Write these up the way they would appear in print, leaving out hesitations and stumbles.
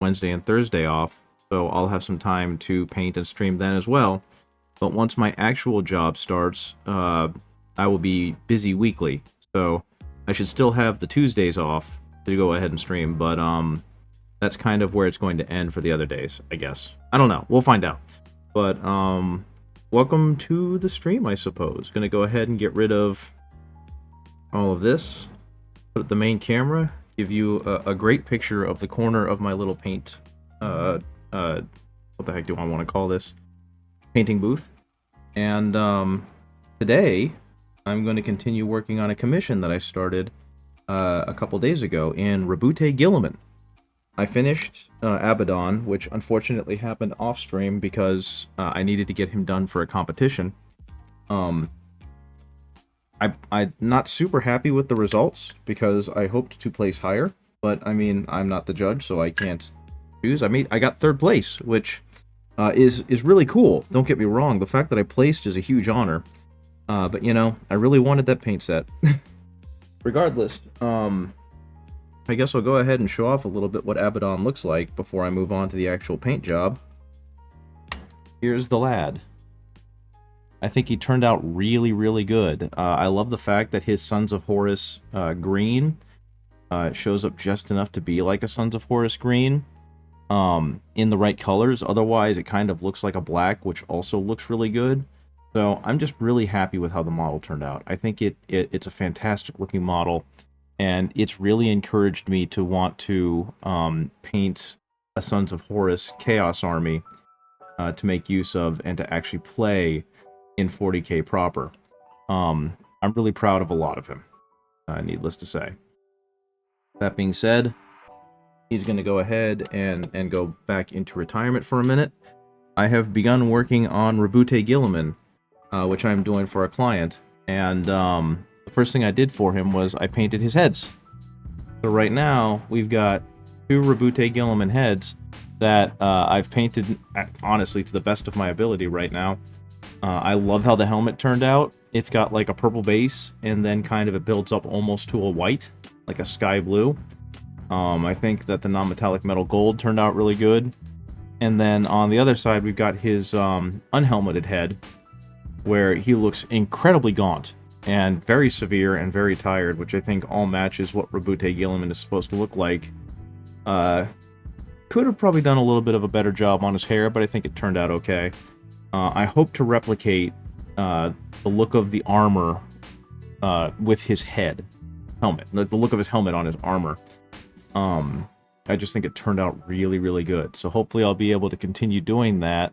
Wednesday and Thursday off, so I'll have some time to paint and stream then as well. But once my actual job starts, I will be busy weekly, so I should still have the Tuesdays off to go ahead and stream, but that's kind of where it's going to end for the other days, I guess. I don't know. We'll find out. But welcome to the stream, I suppose. Gonna go ahead and get rid of all of this. Put up the main camera. Give you a great picture of the corner of my little paint. What the heck do I want to call this? Painting booth. And today, I'm going to continue working on a commission that I started a couple days ago in Roboute Guilliman. I finished Abaddon, which unfortunately happened off-stream because I needed to get him done for a competition. I'm not super happy with the results because I hoped to place higher, but I mean, I'm not the judge, so I can't choose. I got third place, which is really cool. Don't get me wrong, the fact that I placed is a huge honor. But you know, I really wanted that paint set. Regardless, I guess I'll go ahead and show off a little bit what Abaddon looks like before I move on to the actual paint job. Here's the lad. I think he turned out really, really good. I love the fact that his Sons of Horus green shows up just enough to be like a Sons of Horus green in the right colors. Otherwise, it kind of looks like a black, which also looks really good. So I'm just really happy with how the model turned out. I think it's a fantastic looking model, and it's really encouraged me to want to paint a Sons of Horus Chaos Army to make use of and to actually play in 40k proper. I'm really proud of a lot of him, needless to say. That being said, he's going to go ahead and go back into retirement for a minute. I have begun working on Roboute Guilliman, which I'm doing for a client, and the first thing I did for him was I painted his heads. So right now, we've got 2 Roboute Guilliman heads that I've painted, honestly, to the best of my ability right now. I love how the helmet turned out. It's got like a purple base, and then kind of it builds up almost to a white, like a sky blue. I think that the non-metallic metal gold turned out really good. And then on the other side, we've got his unhelmeted head, where he looks incredibly gaunt and very severe and very tired, which I think all matches what Roboute Guilliman is supposed to look like. Could have probably done a little bit of a better job on his hair, but I think it turned out okay. I hope to replicate the look of the armor with his helmet, the look of his helmet on his armor. I just think it turned out really, really good. So hopefully I'll be able to continue doing that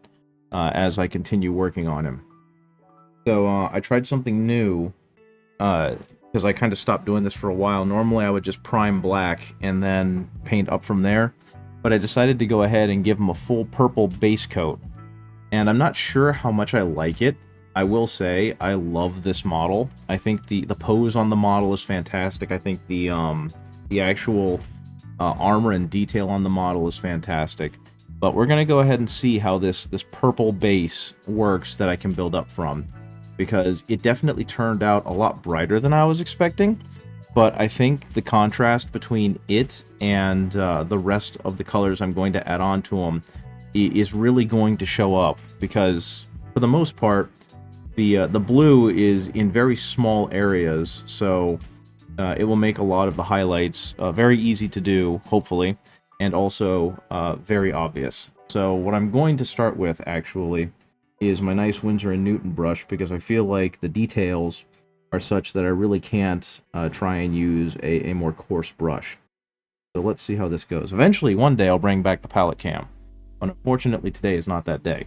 as I continue working on him. So I tried something new because I kind of stopped doing this for a while. Normally I would just prime black and then paint up from there, but I decided to go ahead and give him a full purple base coat. And I'm not sure how much I like it. I will say I love this model. I think the pose on the model is fantastic. I think the actual armor and detail on the model is fantastic. But we're gonna go ahead and see how this purple base works that I can build up from, because it definitely turned out a lot brighter than I was expecting. But I think the contrast between it and the rest of the colors I'm going to add on to them is really going to show up, because for the most part the blue is in very small areas, so it will make a lot of the highlights very easy to do, hopefully, and also very obvious. So what I'm going to start with actually is my nice Winsor & Newton brush, because I feel like the details are such that I really can't try and use a more coarse brush. So let's see how this goes. Eventually, one day, I'll bring back the palette cam. But unfortunately, today is not that day.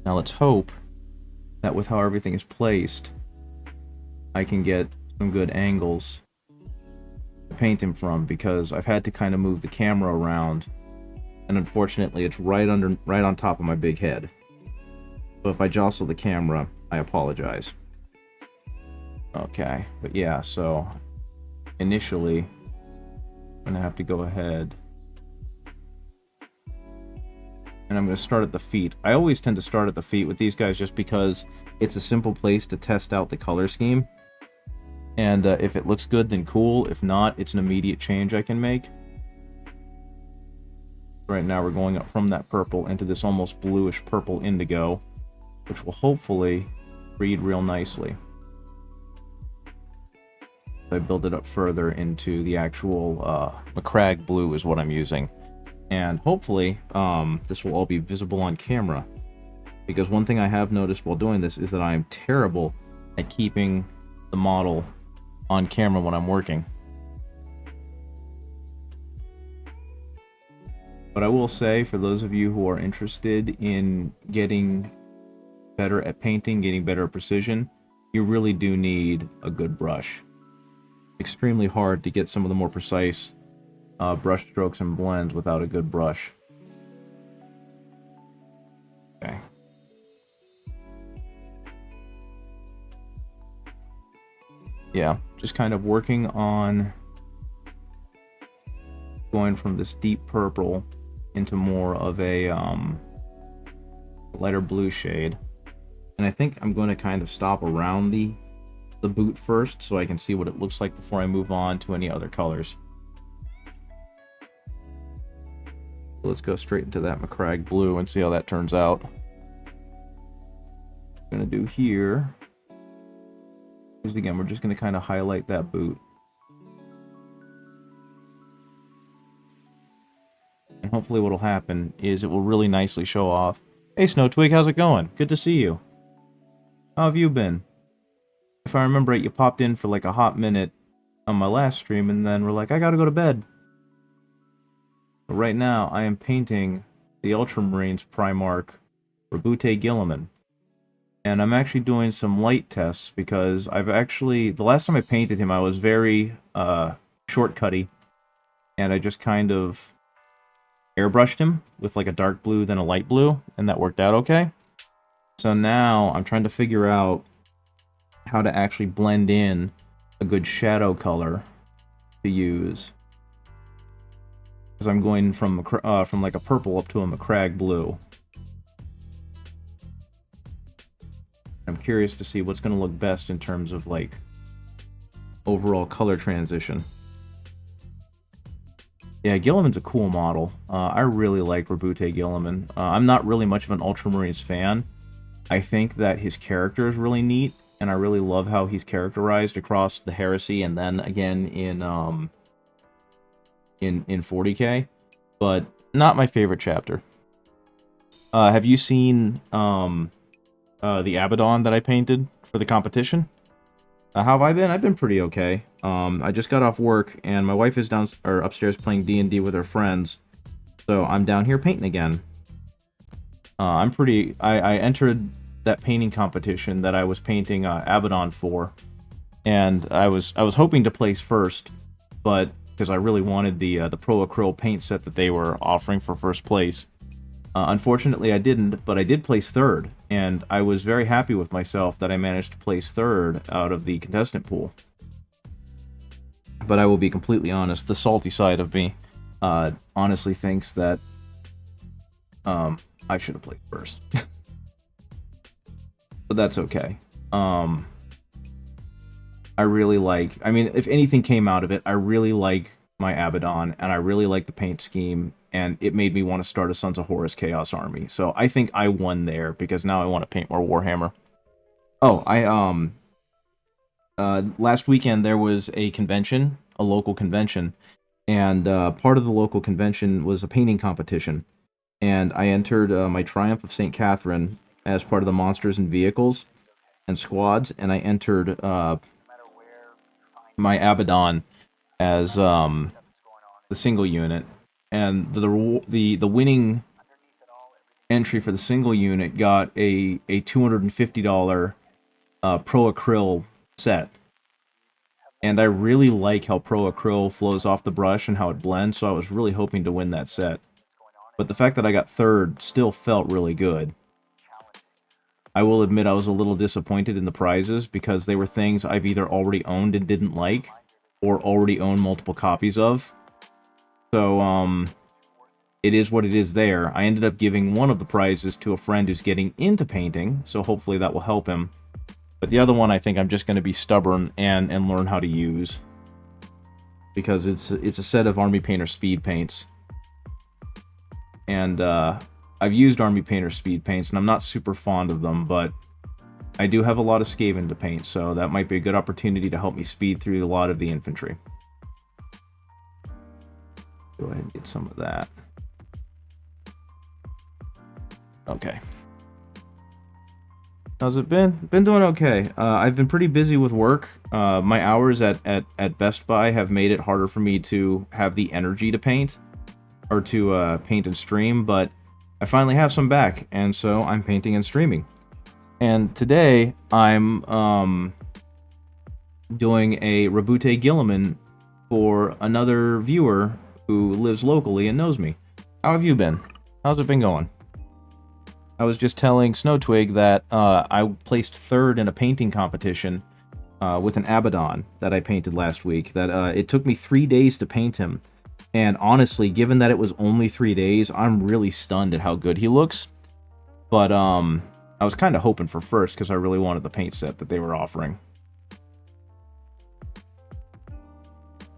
Now let's hope that with how everything is placed, I can get some good angles to paint him from, because I've had to kind of move the camera around, and unfortunately it's right on top of my big head. So if I jostle the camera, I apologize. Okay, but yeah, so initially I'm gonna have to go ahead and I'm going to start at the feet. I always tend to start at the feet with these guys just because it's a simple place to test out the color scheme. And if it looks good, then cool. If not, it's an immediate change I can make. Right now we're going up from that purple into this almost bluish purple indigo, which will hopefully read real nicely. If I build it up further into the actual Macragge blue is what I'm using. And hopefully this will all be visible on camera. Because one thing I have noticed while doing this is that I am terrible at keeping the model on camera when I'm working. But I will say, for those of you who are interested in getting better at painting, getting better at precision, you really do need a good brush. It's extremely hard to get some of the more precise brush strokes and blends without a good brush. Okay. Yeah, just kind of working on going from this deep purple into more of a lighter blue shade. And I think I'm going to kind of stop around the boot first so I can see what it looks like before I move on to any other colors. So let's go straight into that Macragge blue and see how that turns out. What I'm going to do here is, again, we're just going to kind of highlight that boot. And hopefully what will happen is it will really nicely show off. Hey Snow Twig, how's it going? Good to see you. How have you been? If I remember right, you popped in for like a hot minute on my last stream and then we're like, I gotta go to bed. But right now I am painting the Ultramarines Primarch Roboute Guilliman. And I'm actually doing some light tests because the last time I painted him I was very shortcutty. And I just kind of airbrushed him with like a dark blue then a light blue, and that worked out okay. So now I'm trying to figure out how to actually blend in a good shadow color to use, because I'm going from like a purple up to a Macragge blue. I'm curious to see what's going to look best in terms of like overall color transition. Yeah, Guilliman's a cool model. I really like Roboute Guilliman. I'm not really much of an Ultramarines fan. I think that his character is really neat, and I really love how he's characterized across the Heresy and then again in 40k, but not my favorite chapter. Have you seen the Abaddon that I painted for the competition? How have I been? I've been pretty okay. I just got off work, and my wife is upstairs playing D&D with her friends, so I'm down here painting again. I entered that painting competition that I was painting Abaddon for, and I was hoping to place first, but because I really wanted the Pro Acryl paint set that they were offering for first place. Unfortunately, I didn't, but I did place third, and I was very happy with myself that I managed to place third out of the contestant pool. But I will be completely honest, the salty side of me honestly thinks that I should have played first. But that's okay. I mean, if anything came out of it, I really like my Abaddon, and I really like the paint scheme, and it made me want to start a Sons of Horus Chaos Army. So I think I won there, because now I want to paint more Warhammer. Oh, last weekend there was a convention, a local convention, and part of the local convention was a painting competition. And I entered my Triumph of St. Catherine as part of the Monsters and Vehicles and Squads, and I entered my Abaddon as the single unit. And the winning entry for the single unit got a $250 Pro Acryl set. And I really like how Pro Acryl flows off the brush and how it blends, so I was really hoping to win that set. But the fact that I got third still felt really good. I will admit I was a little disappointed in the prizes, because they were things I've either already owned and didn't like, or already owned multiple copies of. So, it is what it is there. I ended up giving one of the prizes to a friend who's getting into painting, so hopefully that will help him. But the other one I think I'm just going to be stubborn and learn how to use, because it's a set of Army Painter speed paints. And I've used Army Painter speed paints, and I'm not super fond of them, but I do have a lot of Skaven to paint, so that might be a good opportunity to help me speed through a lot of the infantry. Go ahead and get some of that. Okay. How's it been? Been doing okay. I've been pretty busy with work. My hours at Best Buy have made it harder for me to have the energy to paint, or to paint and stream, but I finally have some back, and so I'm painting and streaming. And today, I'm doing a Roboute Guilliman for another viewer who lives locally and knows me. How have you been? How's it been going? I was just telling Snowtwig that I placed third in a painting competition with an Abaddon that I painted last week. That it took me 3 days to paint him. And honestly, given that it was only 3 days, I'm really stunned at how good he looks. But I was kind of hoping for first because I really wanted the paint set that they were offering.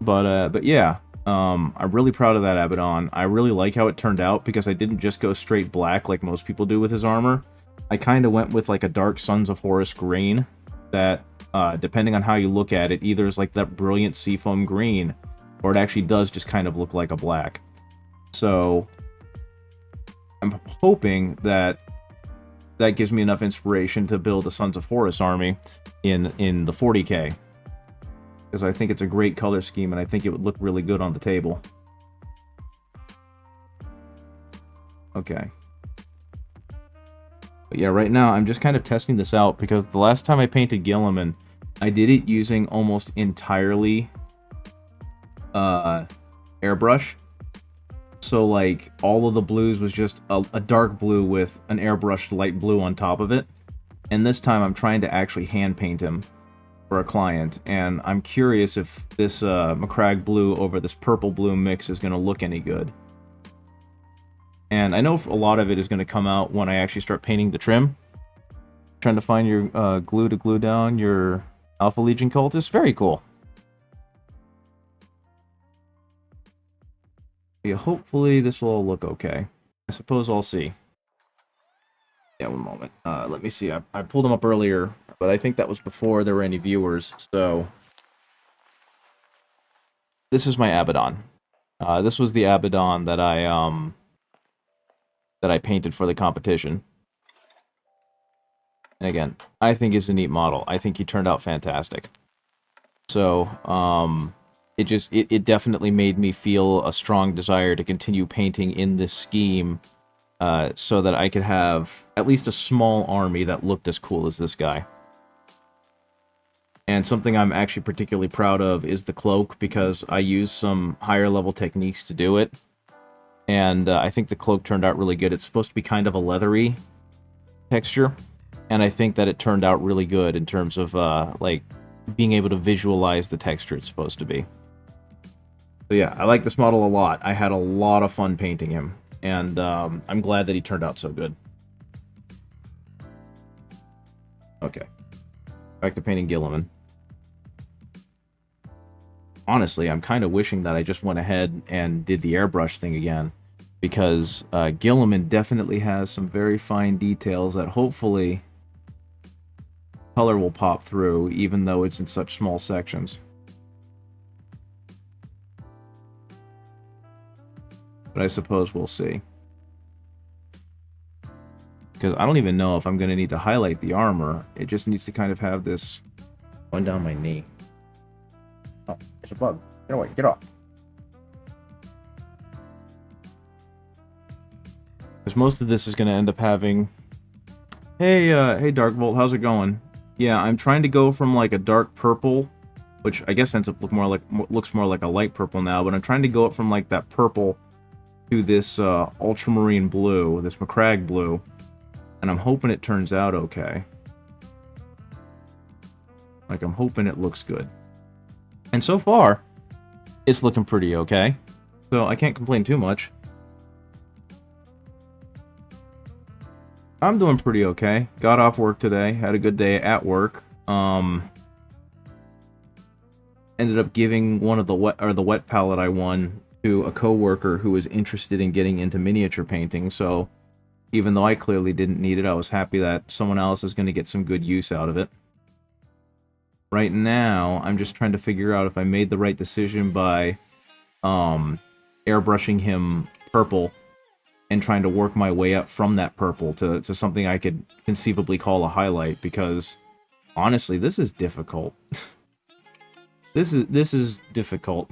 But yeah, I'm really proud of that Abaddon. I really like how it turned out because I didn't just go straight black like most people do with his armor. I kind of went with like a dark Sons of Horus green that, depending on how you look at it, either is like that brilliant seafoam green, or it actually does just kind of look like a black. So I'm hoping that that gives me enough inspiration to build a Sons of Horus army in the 40k. Because I think it's a great color scheme, and I think it would look really good on the table. Okay. But yeah, right now, I'm just kind of testing this out, because the last time I painted Guilliman, I did it using almost entirely airbrush. So, like, all of the blues was just a dark blue with an airbrushed light blue on top of it. And this time, I'm trying to actually hand paint him for a client, and I'm curious if this Macragge blue over this purple blue mix is going to look any good. And I know a lot of it is going to come out when I actually start painting the trim. Trying to find your glue to glue down your Alpha Legion cultist. Very cool. Yeah, hopefully this will all look okay. I suppose I'll see. Yeah, one moment. Let me see. I pulled them up earlier, but I think that was before there were any viewers, so... This is my Abaddon. This was the Abaddon that I painted for the competition. And again, I think it's a neat model. I think he turned out fantastic. So, it definitely made me feel a strong desire to continue painting in this scheme, so that I could have at least a small army that looked as cool as this guy. And something I'm actually particularly proud of is the cloak, because I used some higher level techniques to do it. And I think the cloak turned out really good. It's supposed to be kind of a leathery texture, and I think that it turned out really good in terms of like being able to visualize the texture it's supposed to be. So yeah, I like this model a lot. I had a lot of fun painting him, and I'm glad that he turned out so good. Okay, back to painting Guilliman. Honestly, I'm kind of wishing that I just went ahead and did the airbrush thing again, because Guilliman definitely has some very fine details that hopefully color will pop through, even though it's in such small sections. But I suppose we'll see. Because I don't even know if I'm going to need to highlight the armor. It just needs to kind of have this one down my knee. Oh, there's a bug. Get away, get off. Because most of this is going to end up having... Hey, hey Dark Volt, how's it going? Yeah, I'm trying to go from like a dark purple, which I guess ends up looks more like a light purple now, but I'm trying to go up from like that purple to this ultramarine blue, this Macragge blue, and I'm hoping it turns out okay. Like, I'm hoping it looks good. And so far, it's looking pretty okay, so I can't complain too much. I'm doing pretty okay. Got off work today, had a good day at work. Ended up giving one of the wet palette I won to a coworker who was interested in getting into miniature painting. So even though I clearly didn't need it, I was happy that someone else is going to get some good use out of it. Right now, I'm just trying to figure out if I made the right decision by airbrushing him purple and trying to work my way up from that purple to something I could conceivably call a highlight, because honestly, this is difficult. This is difficult.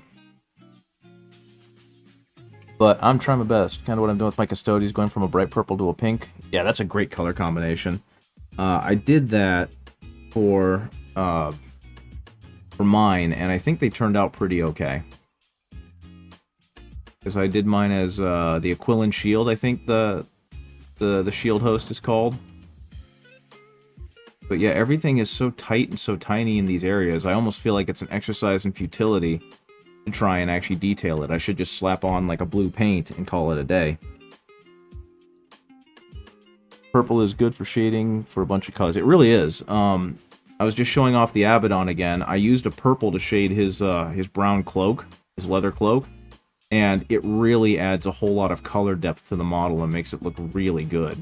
But I'm trying my best. Kind of what I'm doing with my Custodies, going from a bright purple to a pink. Yeah, that's a great color combination. I did that for mine, and I think they turned out pretty okay. Because I did mine as the Aquilin Shield, I think the shield host is called. But yeah, everything is so tight and so tiny in these areas, I almost feel like it's an exercise in futility to try and actually detail it. I should just slap on like a blue paint and call it a day. Purple is good for shading for a bunch of colors. It really is. I was just showing off the Abaddon again. I used a purple to shade his brown cloak, his leather cloak, and it really adds a whole lot of color depth to the model and makes it look really good.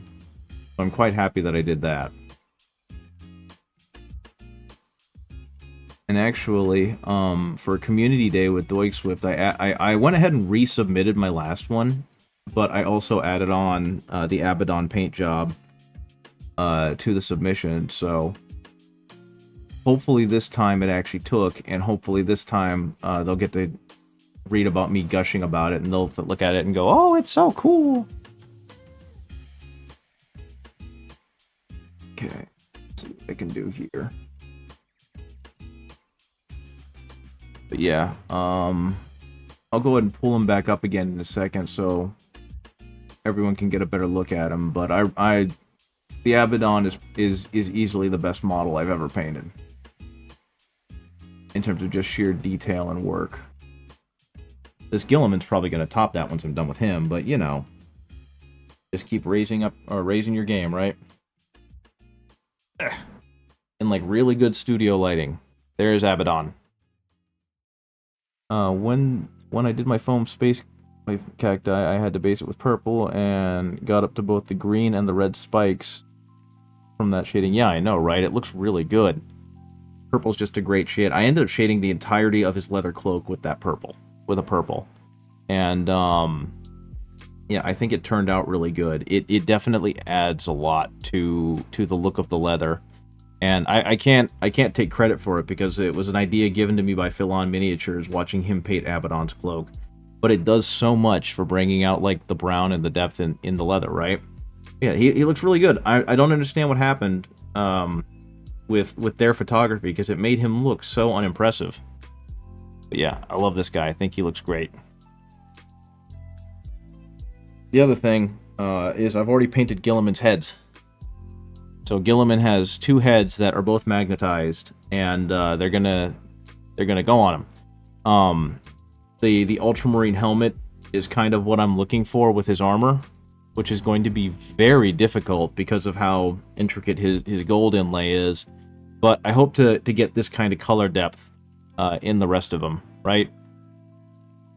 So I'm quite happy that I did that. And actually, for a community day with Doikswift, I went ahead and resubmitted my last one, but I also added on the Abaddon paint job to the submission, so hopefully this time it actually took, and hopefully this time they'll get to read about me gushing about it, and they'll look at it and go, oh, it's so cool! Okay, let's see what I can do here. But yeah, I'll go ahead and pull them back up again in a second so everyone can get a better look at them. But the Abaddon is easily the best model I've ever painted in terms of just sheer detail and work. This Guilliman's probably going to top that once I'm done with him, but you know, just keep raising your game, right? In like really good studio lighting. There's Abaddon. When I did my foam space cacti, I had to base it with purple and got up to both the green and the red spikes from that shading. Yeah, I know, right? It looks really good. Purple's just a great shade. I ended up shading the entirety of his leather cloak with that purple, with a purple. And yeah, I think it turned out really good. It definitely adds a lot to the look of the leather. And I can't take credit for it because it was an idea given to me by Philon Miniatures watching him paint Abaddon's cloak. But it does so much for bringing out like the brown and the depth in the leather, right? Yeah, he looks really good. I don't understand what happened with their photography, because it made him look so unimpressive. But yeah, I love this guy. I think he looks great. The other thing is I've already painted Guilliman's heads. So Guilliman has two heads that are both magnetized, and they're gonna go on him. The ultramarine helmet is kind of what I'm looking for with his armor, which is going to be very difficult because of how intricate his gold inlay is. But I hope to get this kind of color depth in the rest of them, right?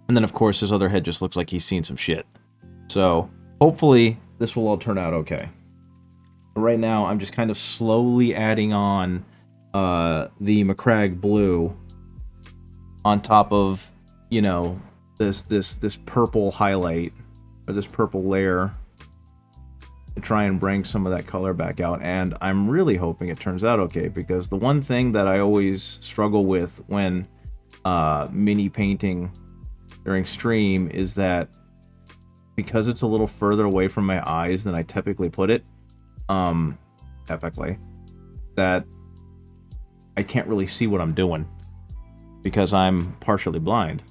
And then of course his other head just looks like he's seen some shit. So hopefully this will all turn out okay. Right now, I'm just kind of slowly adding on the Macragge blue on top of, you know, this purple highlight, or this purple layer, to try and bring some of that color back out. And I'm really hoping it turns out okay, because the one thing that I always struggle with when mini painting during stream is that because it's a little further away from my eyes than I typically put it, epically, that I can't really see what I'm doing because I'm partially blind.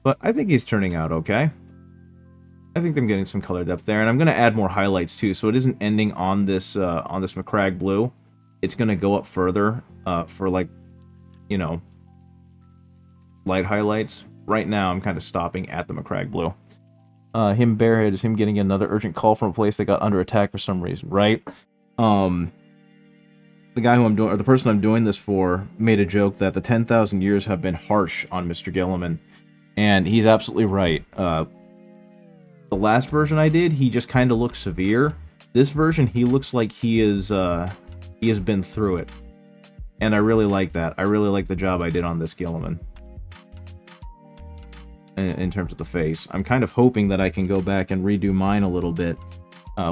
But I think he's turning out okay. I think I'm getting some color depth there, and I'm going to add more highlights too, so it isn't ending on this Macragge blue. It's going to go up further for, like, you know, light highlights. Right now I'm kind of stopping at the Macragge blue. Him barehead is him getting another urgent call from a place that got under attack for some reason, right? The guy who I'm doing, or the person I'm doing this for, made a joke that the 10,000 years have been harsh on Mr. Guilliman, And he's absolutely right. The last version I did, he just kind of looks severe. This version, he looks like he has been through it. And I really like that. I really like the job I did on this Guilliman. In terms of the face. I'm kind of hoping that I can go back and redo mine a little bit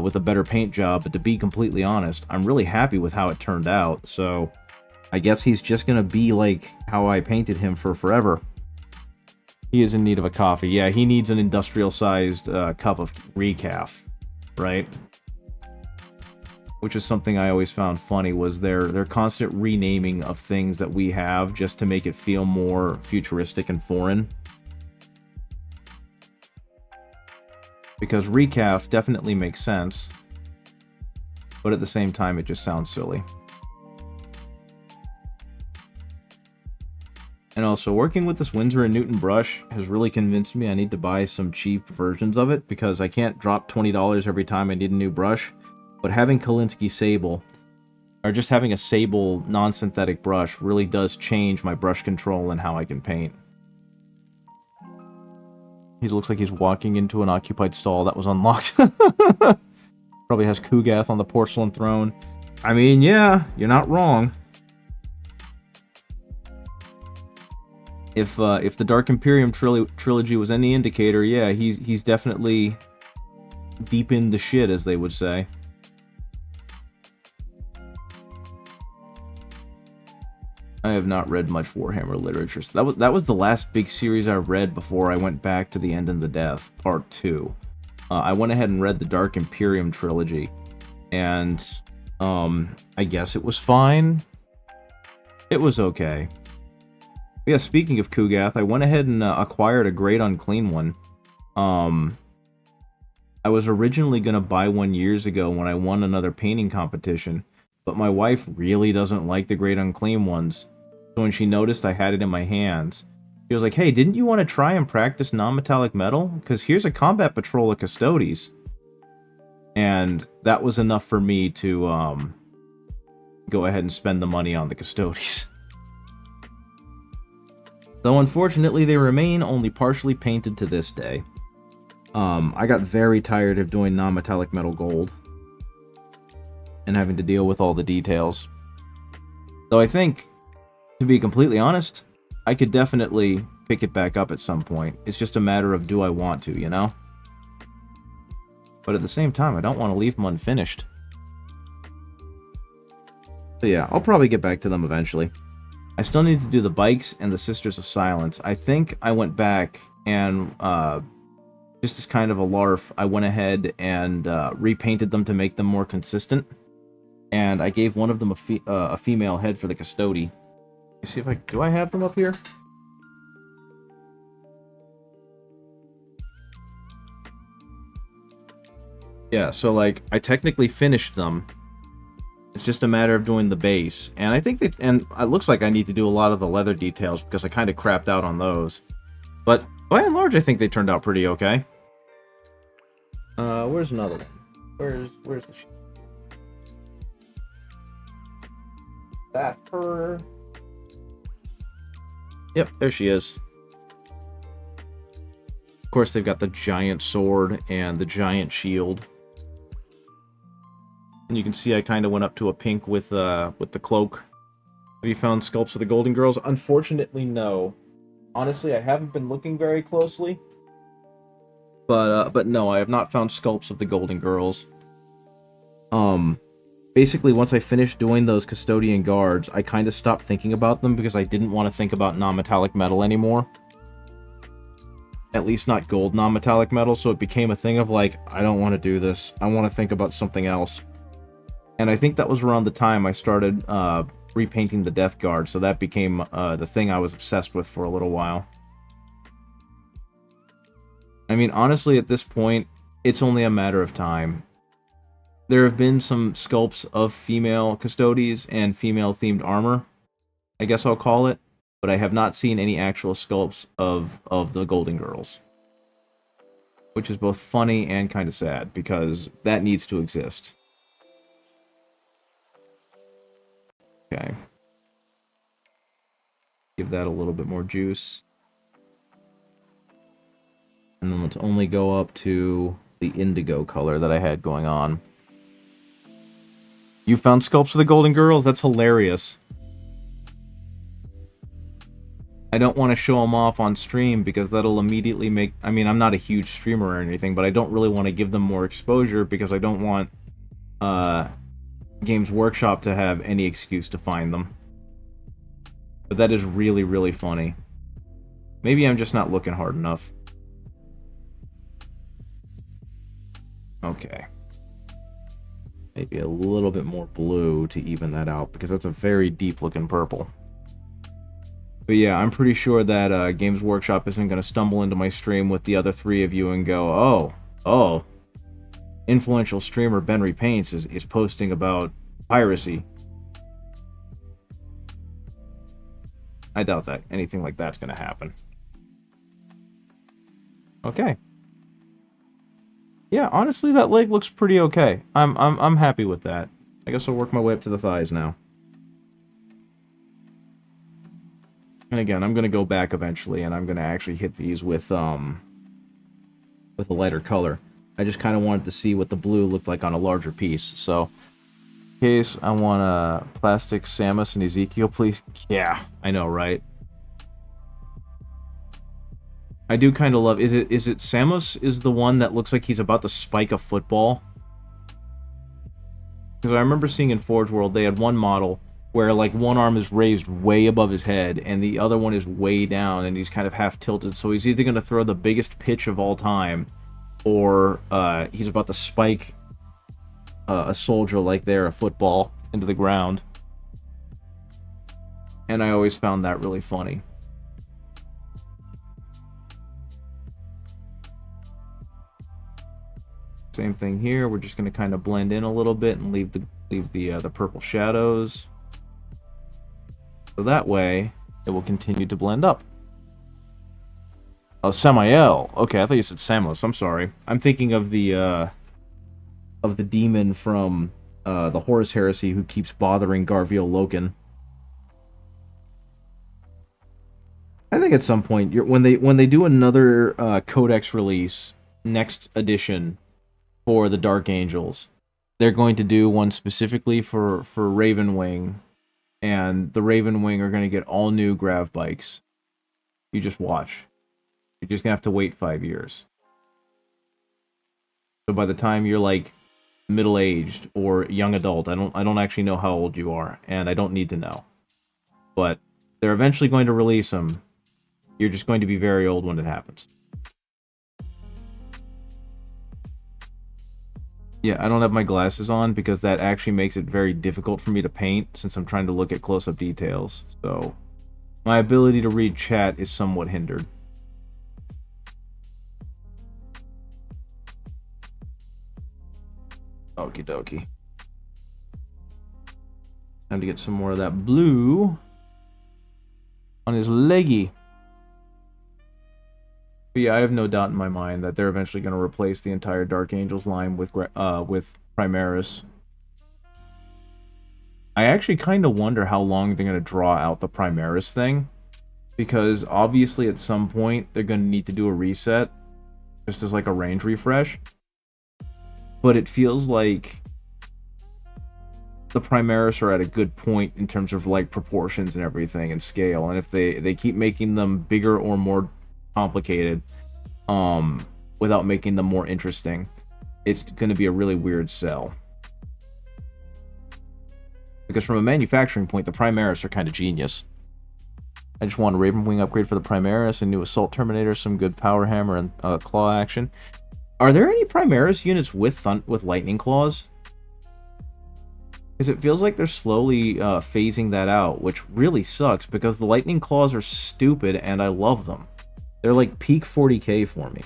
with a better paint job, but to be completely honest, I'm really happy with how it turned out, so I guess he's just gonna be like how I painted him for forever. He is in need of a coffee. Yeah, he needs an industrial-sized cup of recaf, right? Which is something I always found funny, was their constant renaming of things that we have just to make it feel more futuristic and foreign. Because recaf definitely makes sense, but at the same time it just sounds silly. And also, working with this Winsor & Newton brush has really convinced me I need to buy some cheap versions of it, because I can't drop $20 every time I need a new brush. But having Kolinsky Sable, or just having a Sable non-synthetic brush, really does change my brush control and how I can paint. He looks like he's walking into an occupied stall that was unlocked. Probably has Kugath on the porcelain throne. I mean, yeah, you're not wrong. If the Dark Imperium trilogy was any indicator, yeah, he's definitely deep in the shit, as they would say. I have not read much Warhammer literature. So that was the last big series I read before I went back to The End and the Death, Part 2. I went ahead and read the Dark Imperium trilogy, and I guess it was fine. It was okay. But yeah, speaking of Kugath, I went ahead and acquired a Great Unclean one. I was originally going to buy one years ago when I won another painting competition, but my wife really doesn't like the Great Unclean ones. So when she noticed I had it in my hands, she was like, "Hey, didn't you want to try and practice non-metallic metal? Because here's a combat patrol of Custodes." And that was enough for me to go ahead and spend the money on the Custodes. Though unfortunately they remain only partially painted to this day. I got very tired of doing non-metallic metal gold and having to deal with all the details. Though I think, to be completely honest, I could definitely pick it back up at some point. It's just a matter of, do I want to, you know? But at the same time, I don't want to leave them unfinished. So yeah, I'll probably get back to them eventually. I still need to do the bikes and the Sisters of Silence. I think I went back and, just as kind of a larf, I went ahead and repainted them to make them more consistent. And I gave one of them a female head for the Custody. Let's see if do I have them up here? Yeah, so like, I technically finished them. It's just a matter of doing the base. And I think and it looks like I need to do a lot of the leather details because I kind of crapped out on those. But by and large, I think they turned out pretty okay. Where's another one? Where's the sheet? That her. Yep, there she is. Of course, they've got the giant sword and the giant shield. And you can see I kind of went up to a pink with the cloak. Have you found sculpts of the Golden Girls? Unfortunately, no. Honestly, I haven't been looking very closely. But no, I have not found sculpts of the Golden Girls. Basically, once I finished doing those custodian guards, I kind of stopped thinking about them because I didn't want to think about non-metallic metal anymore. At least not gold non-metallic metal, so it became a thing of like, I don't want to do this. I want to think about something else. And I think that was around the time I started repainting the Death Guard, so that became the thing I was obsessed with for a little while. I mean, honestly, at this point, it's only a matter of time. There have been some sculpts of female Custodes and female-themed armor, I guess I'll call it, but I have not seen any actual sculpts of the Golden Girls. Which is both funny and kind of sad, because that needs to exist. Okay. Give that a little bit more juice. And then let's only go up to the indigo color that I had going on. You found sculpts of the Golden Girls? That's hilarious. I don't want to show them off on stream because that'll immediately make... I mean, I'm not a huge streamer or anything, but I don't really want to give them more exposure because I don't want Games Workshop to have any excuse to find them. But that is really, really funny. Maybe I'm just not looking hard enough. Okay. Maybe a little bit more blue to even that out, because that's a very deep-looking purple. But yeah, I'm pretty sure that Games Workshop isn't going to stumble into my stream with the other three of you and go, oh, influential streamer Benry Paints is posting about piracy. I doubt that anything like that's going to happen. Okay. Yeah, honestly, that leg looks pretty okay. I'm happy with that. I guess I'll work my way up to the thighs now. And again, I'm gonna go back eventually, and I'm gonna actually hit these with a lighter color. I just kind of wanted to see what the blue looked like on a larger piece. So, in case I want a plastic Samus and Ezekiel, please. Yeah, I know, right? I do kind of love... Is it Samus is the one that looks like he's about to spike a football? Because I remember seeing in Forge World, they had one model where, like, one arm is raised way above his head, and the other one is way down, and he's kind of half tilted, so he's either going to throw the biggest pitch of all time, or he's about to spike a soldier like they're a football into the ground. And I always found that really funny. Same thing here. We're just going to kind of blend in a little bit and leave the purple shadows. So that way, it will continue to blend up. Oh, Samael. Okay, I thought you said Samus. I'm sorry. I'm thinking of the demon from the Horus Heresy who keeps bothering Garviel Loken. I think at some point, when they do another Codex release, next edition, for the Dark Angels, they're going to do one specifically for Ravenwing, and the Ravenwing are going to get all new grav bikes. You just watch. You're just going to have to wait 5 years. So by the time you're like middle-aged or young adult, I don't actually know how old you are, and I don't need to know. But they're eventually going to release them. You're just going to be very old when it happens. Yeah, I don't have my glasses on because that actually makes it very difficult for me to paint since I'm trying to look at close-up details. So, my ability to read chat is somewhat hindered. Okie dokie. Time to get some more of that blue on his leggy. But yeah, I have no doubt in my mind that they're eventually going to replace the entire Dark Angels line with Primaris. I actually kind of wonder how long they're going to draw out the Primaris thing, because obviously at some point they're going to need to do a reset, just as like a range refresh. But it feels like the Primaris are at a good point in terms of like proportions and everything and scale, and if they keep making them bigger or more complicated without making them more interesting, it's going to be a really weird sell. Because from a manufacturing point, the Primaris are kind of genius. I just want a Ravenwing upgrade for the Primaris, a new Assault Terminator, some good Power Hammer, and Claw action. Are there any Primaris units with Lightning Claws? Because it feels like they're slowly phasing that out, which really sucks, because the Lightning Claws are stupid, and I love them. They're like peak 40k for me.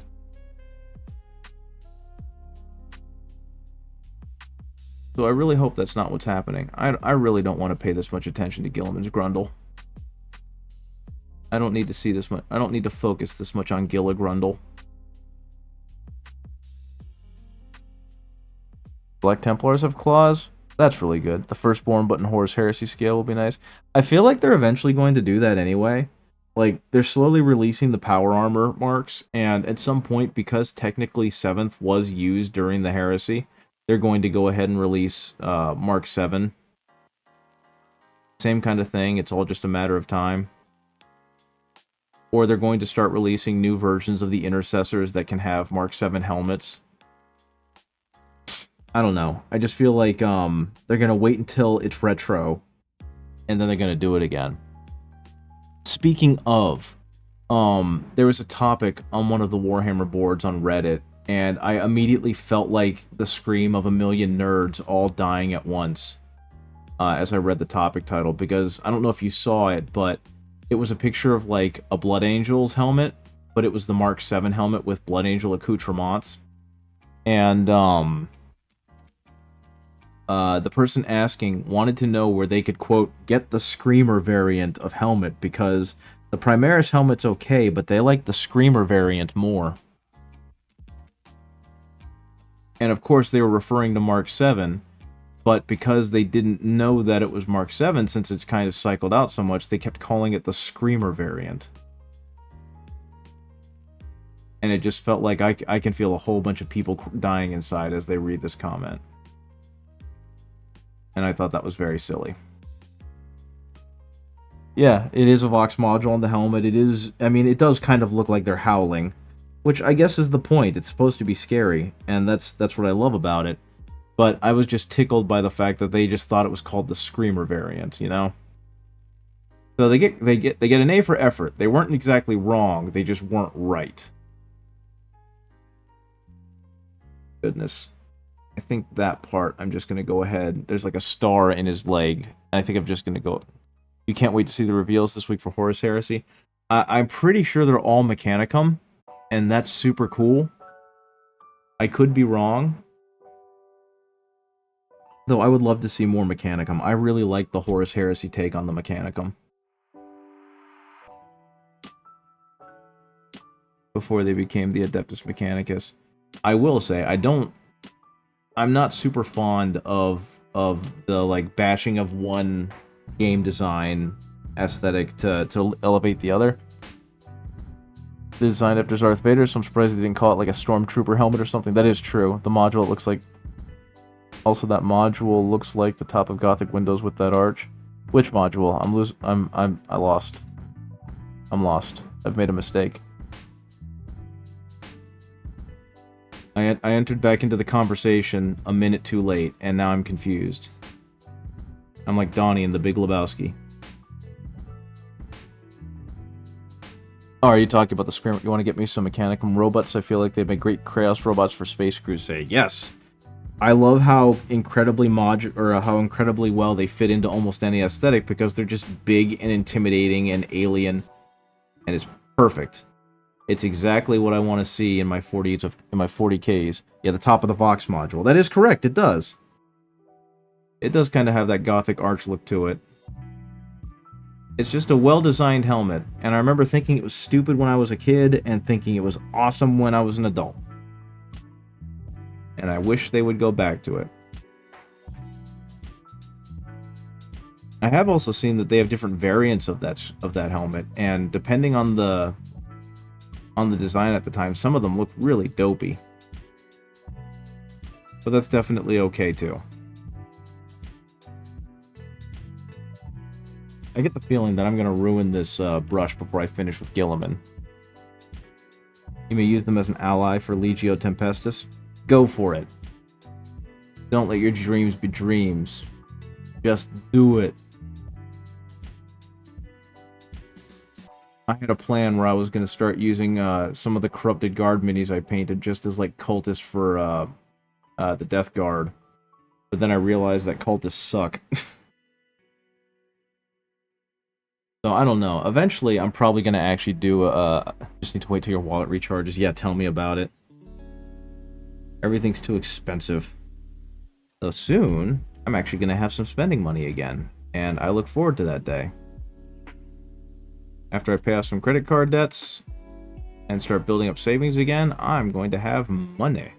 So I really hope that's not what's happening. I really don't want to pay this much attention to Guilliman's Grundle. I don't need to see this much. I don't need to focus this much on Gilla Grundle. Black Templars have claws? That's really good. The Firstborn but in Horus Heresy scale will be nice. I feel like they're eventually going to do that anyway. Like, they're slowly releasing the power armor marks, and at some point, because technically 7th was used during the heresy, they're going to go ahead and release Mark 7. Same kind of thing, it's all just a matter of time. Or they're going to start releasing new versions of the intercessors that can have Mark 7 helmets. I don't know. I just feel like they're going to wait until it's retro, and then they're going to do it again. Speaking of, there was a topic on one of the Warhammer boards on Reddit, and I immediately felt like the scream of a million nerds all dying at once as I read the topic title, because I don't know if you saw it, but it was a picture of like a Blood Angel's helmet, but it was the Mark 7 helmet with Blood Angel accoutrements. And the person asking wanted to know where they could, quote, get the Screamer variant of helmet, because the Primaris helmet's okay, but they like the Screamer variant more. And of course they were referring to Mark 7, but because they didn't know that it was Mark 7, since it's kind of cycled out so much, they kept calling it the Screamer variant. And it just felt like I can feel a whole bunch of people dying inside as they read this comment. And I thought that was very silly. Yeah, it is a Vox module on the helmet. It is, I mean, it does kind of look like they're howling, which I guess is the point. It's supposed to be scary, and that's what I love about it. But I was just tickled by the fact that they just thought it was called the Screamer variant, you know? So they get an A for effort. They weren't exactly wrong, they just weren't right. Goodness. I think that part, I'm just going to go ahead. There's like a star in his leg. I think I'm just going to go... You can't wait to see the reveals this week for Horus Heresy. I'm pretty sure they're all Mechanicum, and that's super cool. I could be wrong. Though I would love to see more Mechanicum. I really like the Horus Heresy take on the Mechanicum. Before they became the Adeptus Mechanicus. I will say, I'm not super fond of the, like, bashing of one game design aesthetic to elevate the other. They designed after Darth Vader, so I'm surprised they didn't call it like a Stormtrooper helmet or something. That is true. The module looks like... Also, that module looks like the top of Gothic windows with that arch. Which module? I lost. I'm lost. I've made a mistake. I entered back into the conversation a minute too late, and now I'm confused. I'm like Donnie in The Big Lebowski. Oh, are you talking about the Screamer? You want to get me some Mechanicum robots? I feel like they'd make great Kraos robots for Space Crusade. Yes! I love how incredibly how incredibly well they fit into almost any aesthetic, because they're just big and intimidating and alien, and it's perfect. It's exactly what I want to see in my 40Ks. Yeah, the top of the Vox module. That is correct, it does. It does kind of have that Gothic arch look to it. It's just a well-designed helmet, and I remember thinking it was stupid when I was a kid, and thinking it was awesome when I was an adult. And I wish they would go back to it. I have also seen that they have different variants of that helmet, and depending on the design at the time, some of them look really dopey. But that's definitely okay too. I get the feeling that I'm going to ruin this brush before I finish with Guilliman. You may use them as an ally for Legio Tempestus. Go for it. Don't let your dreams be dreams. Just do it. I had a plan where I was going to start using some of the Corrupted Guard minis I painted just as, like, cultists for the Death Guard. But then I realized that cultists suck. So, I don't know. Eventually, I'm probably going to actually do just need to wait till your wallet recharges. Yeah, tell me about it. Everything's too expensive. So soon, I'm actually going to have some spending money again. And I look forward to that day. After I pay off some credit card debts and start building up savings again, I'm going to have money.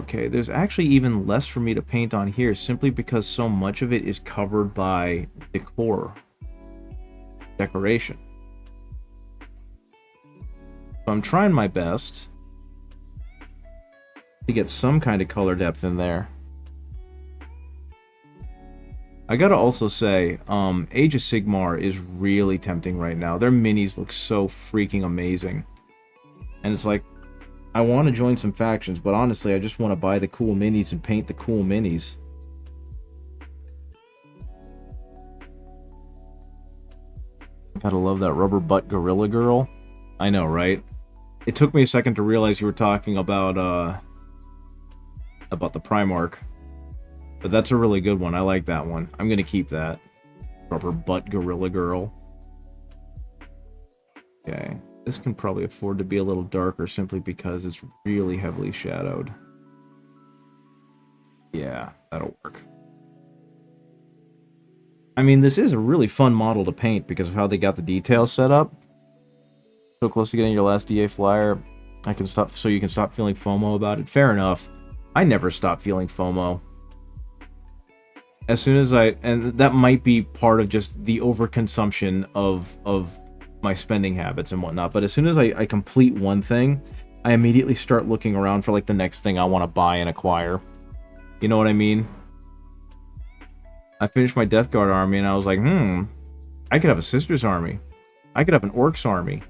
Okay, there's actually even less for me to paint on here simply because so much of it is covered by decoration. So I'm trying my best to get some kind of color depth in there. I gotta also say, Age of Sigmar is really tempting right now. Their minis look so freaking amazing. And it's like, I want to join some factions, but honestly, I just want to buy the cool minis and paint the cool minis. Gotta love that rubber butt gorilla girl. I know, right? It took me a second to realize you were talking about the Primarch. But that's a really good one. I like that one. I'm gonna keep that. Rubber butt gorilla girl. Okay. This can probably afford to be a little darker simply because it's really heavily shadowed. Yeah, that'll work. I mean, this is a really fun model to paint because of how they got the details set up. So close to getting your last DA flyer, so you can stop feeling FOMO about it. Fair enough. I never stop feeling FOMO. As soon as and that might be part of just the overconsumption of my spending habits and whatnot, but as soon as I complete one thing, I immediately start looking around for like the next thing I want to buy and acquire. You know what I mean? I finished my Death Guard army and I was like, I could have a Sisters army. I could have an Orcs army.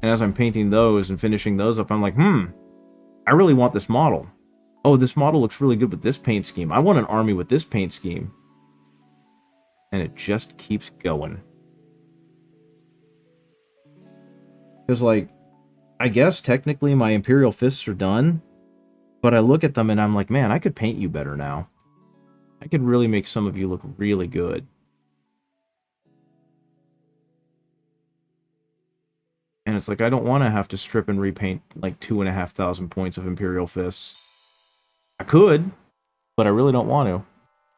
And as I'm painting those and finishing those up, I'm like, I really want this model. Oh, this model looks really good with this paint scheme. I want an army with this paint scheme. And it just keeps going. Because, like, I guess technically my Imperial Fists are done, but I look at them and I'm like, man, I could paint you better now. I could really make some of you look really good. And it's like, I don't want to have to strip and repaint like 2,500 points of Imperial Fists. I could, but I really don't want to.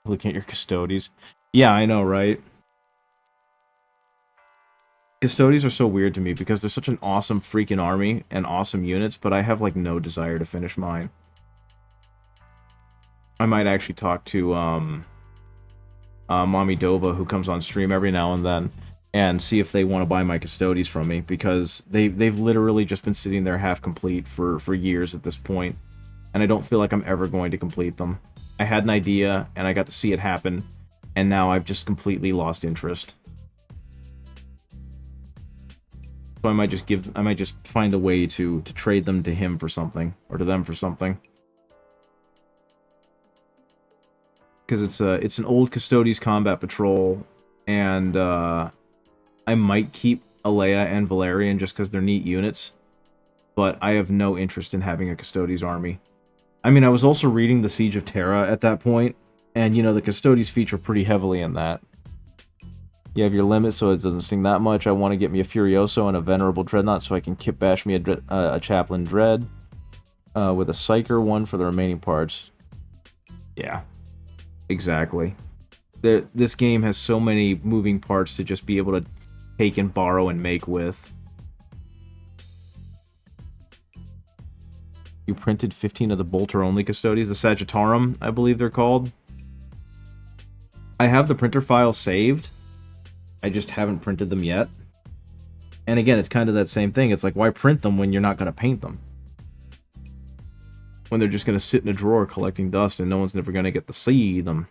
Looking at your Custodes. Yeah, I know, right? Custodes are so weird to me because they're such an awesome freaking army and awesome units, but I have like no desire to finish mine. I might actually talk to Mommy Dova, who comes on stream every now and then, and see if they want to buy my Custodes from me, because they've literally just been sitting there half complete for years at this point, and I don't feel like I'm ever going to complete them. I had an idea, and I got to see it happen, and now I've just completely lost interest. So I might just find a way to trade them to him for something, or to them for something. Because it's an old Custodes combat patrol, and I might keep Alea and Valerian just because they're neat units, but I have no interest in having a Custodes army. I mean, I was also reading the Siege of Terra at that point, and you know, the Custodes feature pretty heavily in that. You have your limit, so it doesn't sting that much. I want to get me a Furioso and a Venerable Dreadnought so I can kip bash me a Chaplain Dread with a Psyker one for the remaining parts. Yeah, exactly. This game has so many moving parts to just be able to take and borrow and make with. You printed 15 of the Bolter-only Custodes, the Sagittarum, I believe they're called. I have the printer file saved. I just haven't printed them yet. And again, it's kind of that same thing. It's like, why print them when you're not going to paint them? When they're just going to sit in a drawer collecting dust and no one's never going to get to see them.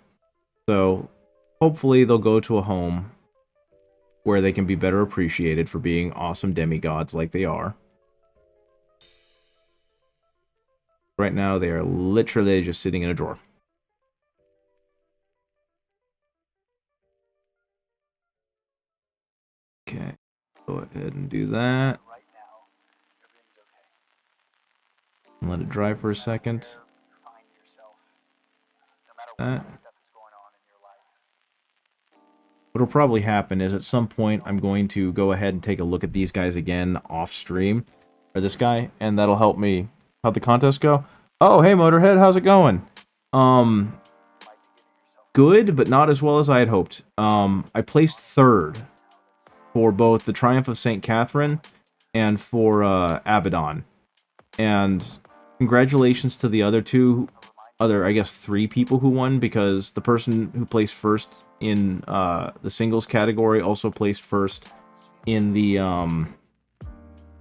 So, hopefully they'll go to a home where they can be better appreciated for being awesome demigods like they are. Right now, they are literally just sitting in a drawer. Okay, go ahead and do that. And let it dry for a second. That. What'll probably happen is at some point I'm going to go ahead and take a look at these guys again off stream, or this guy, and that'll help me. How'd the contest go? Oh, hey Motorhead, how's it going? Good, but not as well as I had hoped. I placed third for both the Triumph of St. Catherine and for Abaddon. And Congratulations to the I guess, 3 people who won, because the person who placed first in the singles category also placed first in the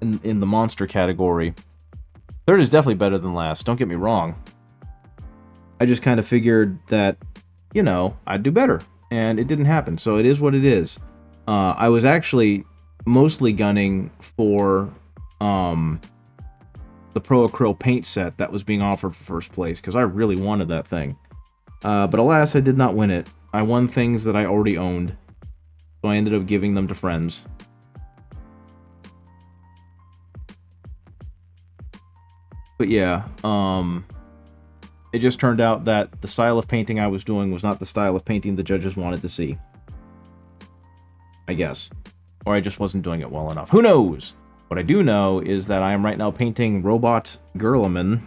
in the monster category. Third is definitely better than last, don't get me wrong. I just kind of figured that, I'd do better, and it didn't happen, so it is what it is. I was actually mostly gunning for the Pro Acryl paint set that was being offered for first place, because I really wanted that thing. But alas, I did not win it. I won things that I already owned, so I ended up giving them to friends. But yeah, it just turned out that the style of painting I was doing was not the style of painting the judges wanted to see. I guess. Or I just wasn't doing it well enough. Who knows? What I do know is that I am right now painting Roboute Guilliman,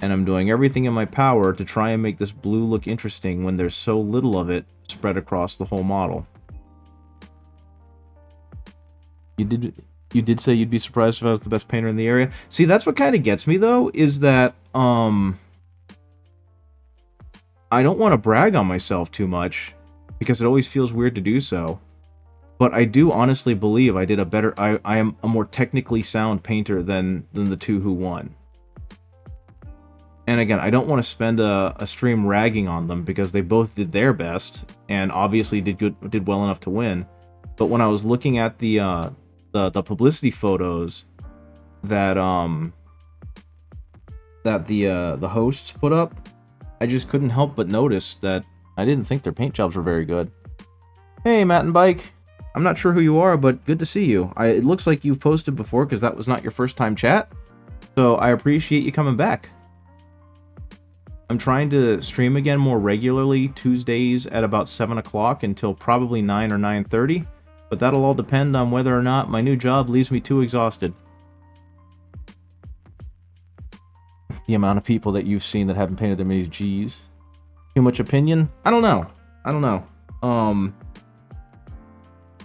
and I'm doing everything in my power to try and make this blue look interesting when there's so little of it spread across the whole model. You did say you'd be surprised if I was the best painter in the area? See, that's what kind of gets me, though, is that, I don't want to brag on myself too much, because it always feels weird to do so. But I do honestly believe I did a better... I am a more technically sound painter than the 2 who won. And again, I don't want to spend a stream ragging on them, because they both did their best, and obviously did well enough to win. But when I was looking at the publicity photos that the hosts put up, I just couldn't help but notice that I didn't think their paint jobs were very good. Hey, Matt and Bike. I'm not sure who you are, but good to see you. It looks like you've posted before, because that was not your first time chat. So I appreciate you coming back. I'm trying to stream again more regularly, Tuesdays at about 7 o'clock until probably 9 or 9:30. But that'll all depend on whether or not my new job leaves me too exhausted. The amount of people that you've seen that haven't painted their minis, geez. Too much opinion? I don't know.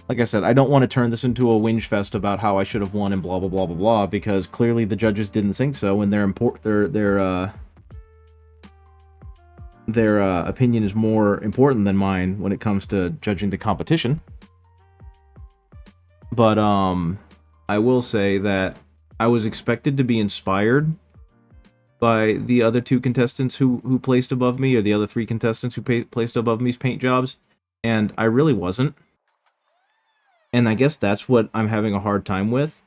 Like I said, I don't want to turn this into a whinge fest about how I should have won and blah blah blah blah blah, because clearly the judges didn't think so, and their opinion is more important than mine when it comes to judging the competition. But I will say that I was expected to be inspired by the other 2 contestants who placed above me, or the other 3 contestants who placed above me's paint jobs, and I really wasn't. And I guess that's what I'm having a hard time with,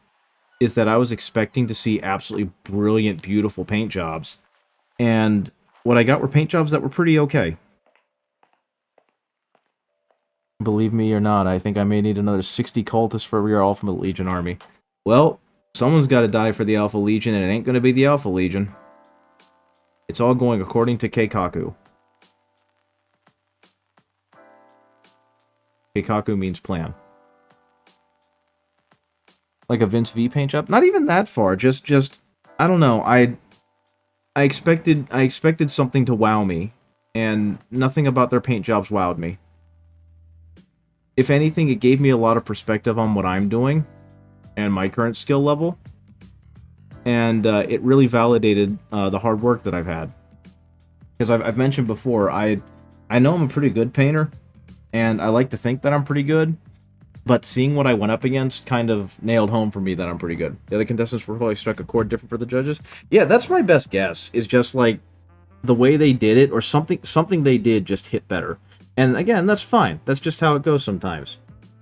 is that I was expecting to see absolutely brilliant, beautiful paint jobs, and what I got were paint jobs that were pretty okay. Believe me or not, I think I may need another 60 cultists for your Alpha Legion army. Well, someone's got to die for the Alpha Legion, and it ain't going to be the Alpha Legion. It's all going according to Keikaku. Keikaku means plan. Like a Vince V paint job? Not even that far. Just I don't know. I expected something to wow me, and nothing about their paint jobs wowed me. If anything, it gave me a lot of perspective on what I'm doing and my current skill level, and it really validated the hard work that I've had. Because I've mentioned before, I know I'm a pretty good painter, and I like to think that I'm pretty good, but seeing what I went up against kind of nailed home for me that I'm pretty good. The other contestants were probably struck a chord different for the judges. Yeah, that's my best guess, is just like the way they did it, or something they did just hit better. And again, that's fine. That's just how it goes sometimes.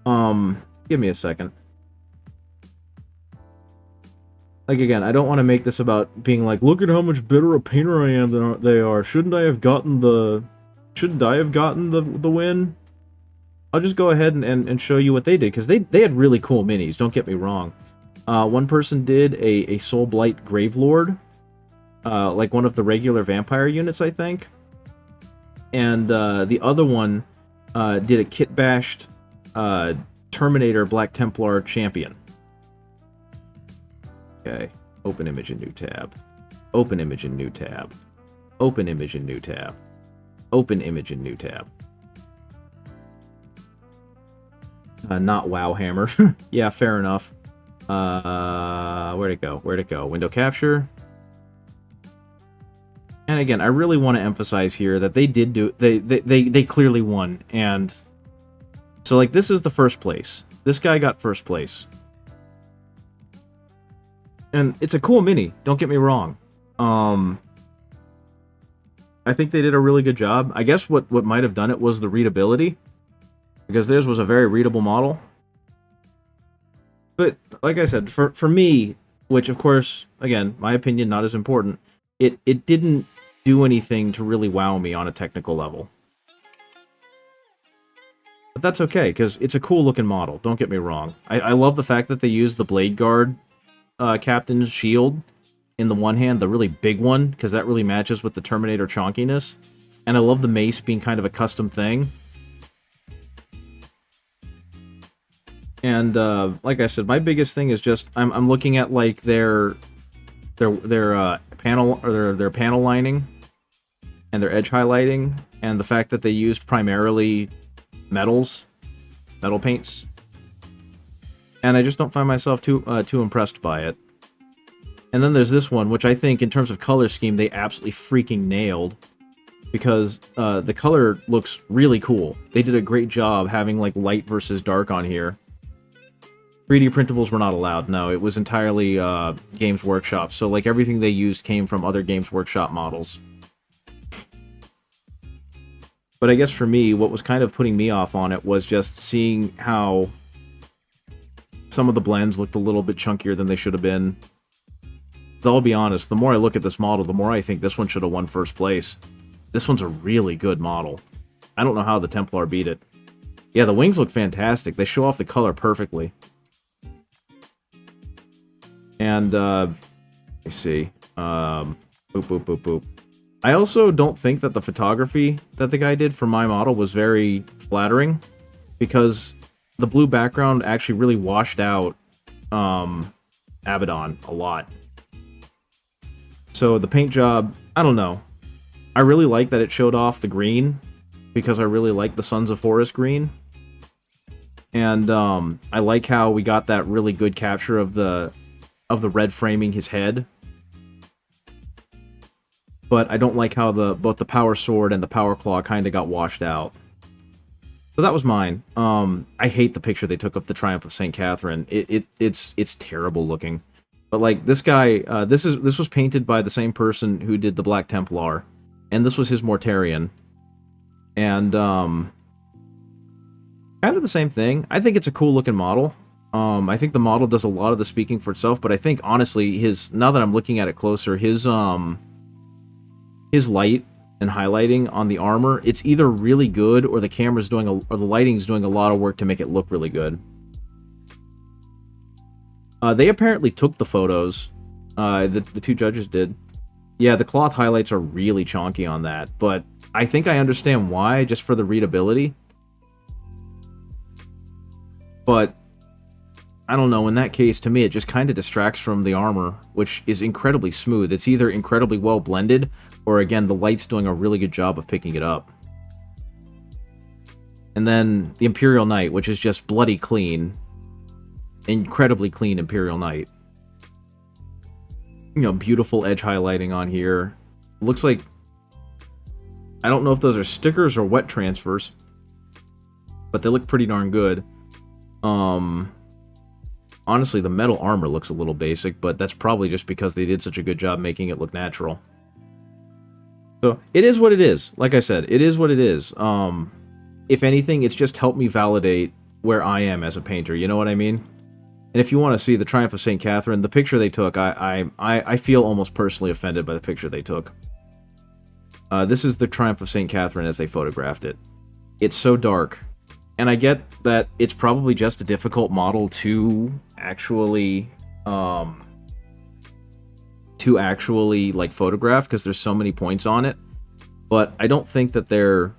Give me a second. Like, again, I don't want to make this about being like, look at how much better a painter I am than they are. Shouldn't I have gotten the win? I'll just go ahead and show you what they did, because they had really cool minis, don't get me wrong. One person did a Soul Blight Gravelord, like one of the regular vampire units, I think. And the other one did a kit-bashed Terminator Black Templar Champion. Okay, open image in new tab. Open image in new tab. Open image in new tab. Open image in new tab. Not Wowhammer. Yeah, fair enough. Where'd it go? Where'd it go? Window capture. And again, I really want to emphasize here that they did do they clearly won. And so like this is the first place. This guy got first place. And it's a cool mini, don't get me wrong. I think they did a really good job. I guess what might have done it was the readability, because theirs was a very readable model. But like I said, for me, which of course, again, my opinion not as important, it didn't do anything to really wow me on a technical level. But that's okay, because it's a cool looking model, don't get me wrong. I love the fact that they used the Blade Guard Captain's shield in the one hand, the really big one, because that really matches with the Terminator chonkiness. And I love the mace being kind of a custom thing. And like I said, my biggest thing is just I'm looking at like their panel or their panel lining and their edge highlighting, and the fact that they used primarily metal paints. And I just don't find myself too impressed by it. And then there's this one, which I think, in terms of color scheme, they absolutely freaking nailed. Because the color looks really cool. They did a great job having, like, light versus dark on here. 3D printables were not allowed, no. It was entirely Games Workshop. So, like, everything they used came from other Games Workshop models. But I guess for me, what was kind of putting me off on it was just seeing how some of the blends looked a little bit chunkier than they should have been. So I'll be honest, the more I look at this model, the more I think this one should have won first place. This one's a really good model. I don't know how the Templar beat it. Yeah, the wings look fantastic. They show off the color perfectly. And, let me see. Boop, boop, boop, boop. I also don't think that the photography that the guy did for my model was very flattering, because the blue background actually really washed out Abaddon a lot. So the paint job, I don't know. I really like that it showed off the green, because I really like the Sons of Horus green. And I like how we got that really good capture of the red framing his head. But I don't like how both the Power Sword and the Power Claw kind of got washed out. So that was mine. I hate the picture they took of the Triumph of St. Catherine. It's terrible looking. But like this guy, this was painted by the same person who did the Black Templar, and this was his Mortarion. And kind of the same thing. I think it's a cool looking model. I think the model does a lot of the speaking for itself, but I think honestly now that I'm looking at it closer, his light and highlighting on the armor, it's either really good or the camera's doing or the lighting's doing a lot of work to make it look really good. They apparently took the photos. The two judges did. Yeah, the cloth highlights are really chonky on that, but I think I understand why, just for the readability. But I don't know, in that case, to me, it just kind of distracts from the armor, which is incredibly smooth. It's either incredibly well blended, or again, the light's doing a really good job of picking it up. And then the Imperial Knight, which is just bloody clean. Incredibly clean Imperial Knight. You know, beautiful edge highlighting on here. Looks like... I don't know if those are stickers or wet transfers, but they look pretty darn good. Honestly, the metal armor looks a little basic, but that's probably just because they did such a good job making it look natural. So, it is what it is. Like I said, it is what it is. If anything, it's just helped me validate where I am as a painter, you know what I mean? And if you want to see the Triumph of St. Catherine, the picture they took, I feel almost personally offended by the picture they took. This is the Triumph of St. Catherine as they photographed it. It's so dark. And I get that it's probably just a difficult model to actually like photograph, because there's so many points on it. But I don't think that their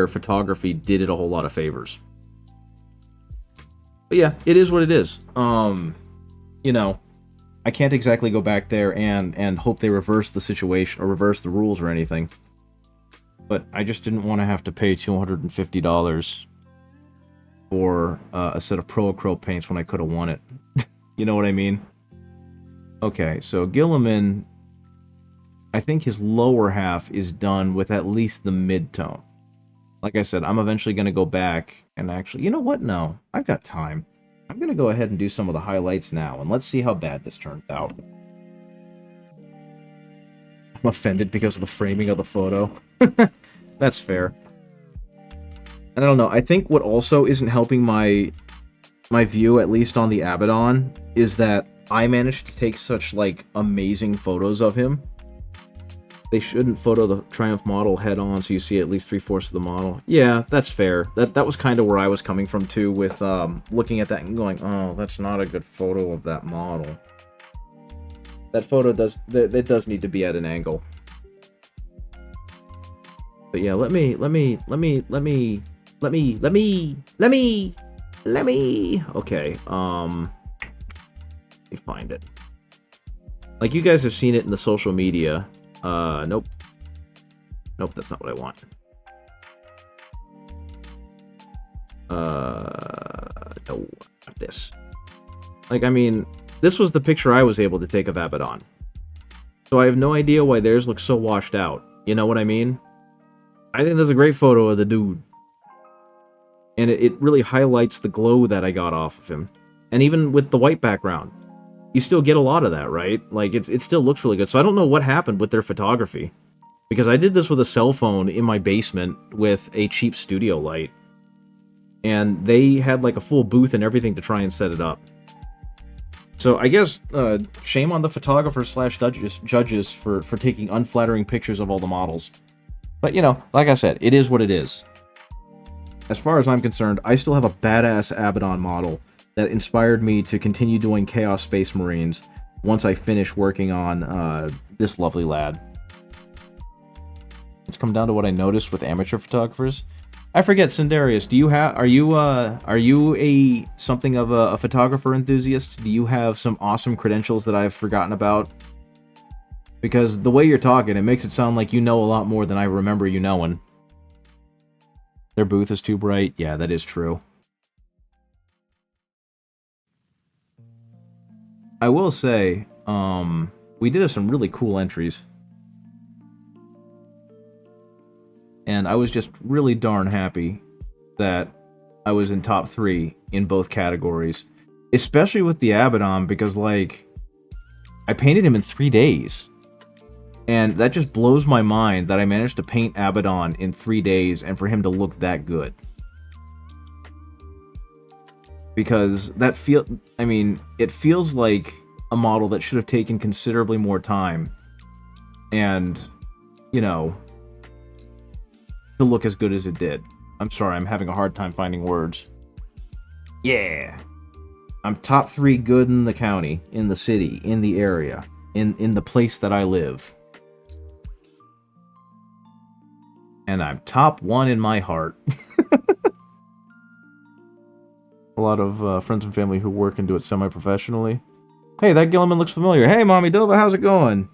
photography did it a whole lot of favors. But yeah, it is what it is. You know, I can't exactly go back there and hope they reverse the situation or reverse the rules or anything. But I just didn't want to have to pay $250 for a set of Pro Acryl paints when I could have won it. You know what I mean? Okay, so Guilliman, I think his lower half is done with at least the mid-tone. Like I said, I'm eventually going to go back and actually... You know what? No, I've got time. I'm going to go ahead and do some of the highlights now, and let's see how bad this turns out. I'm offended because of the framing of the photo. That's fair. And I don't know, I think what also isn't helping my view, at least on the Abaddon, is that I managed to take such, like, amazing photos of him. They shouldn't photo the Triumph model head-on so you see at least 3/4 of the model. Yeah, that's fair. That was kind of where I was coming from, too, with looking at that and going, oh, that's not a good photo of that model. That photo does need to be at an angle. But yeah, let me... Okay, let me find it. Like, you guys have seen it in the social media. Nope. Nope, that's not what I want. No, not this. Like, I mean, this was the picture I was able to take of Abaddon. So I have no idea why theirs looks so washed out. You know what I mean? I think that's a great photo of the dude. And it really highlights the glow that I got off of him. And even with the white background, you still get a lot of that, right? Like, it still looks really good. So I don't know what happened with their photography. Because I did this with a cell phone in my basement with a cheap studio light. And they had, like, a full booth and everything to try and set it up. So I guess, shame on the photographers / judges for taking unflattering pictures of all the models. But, you know, like I said, it is what it is. As far as I'm concerned, I still have a badass Abaddon model that inspired me to continue doing Chaos Space Marines once I finish working on this lovely lad. It's come down to what I noticed with amateur photographers. I forget, Sindarius, are you a something of a photographer enthusiast? Do you have some awesome credentials that I've forgotten about? Because the way you're talking, it makes it sound like you know a lot more than I remember you knowing. Their booth is too bright? Yeah, that is true. I will say, we did some really cool entries. And I was just really darn happy that I was in top 3 in both categories. Especially with the Abaddon, because, like, I painted him in 3 days. And that just blows my mind that I managed to paint Abaddon in 3 days and for him to look that good. Because that it feels like a model that should have taken considerably more time. And, you know, to look as good as it did. I'm sorry, I'm having a hard time finding words. Yeah! I'm top 3 good in the county, in the city, in the area, in the place that I live. And I'm top 1 in my heart. A lot of friends and family who work and do it semi-professionally. Hey, that Guilliman looks familiar. Hey, Mommy Dova, how's it going?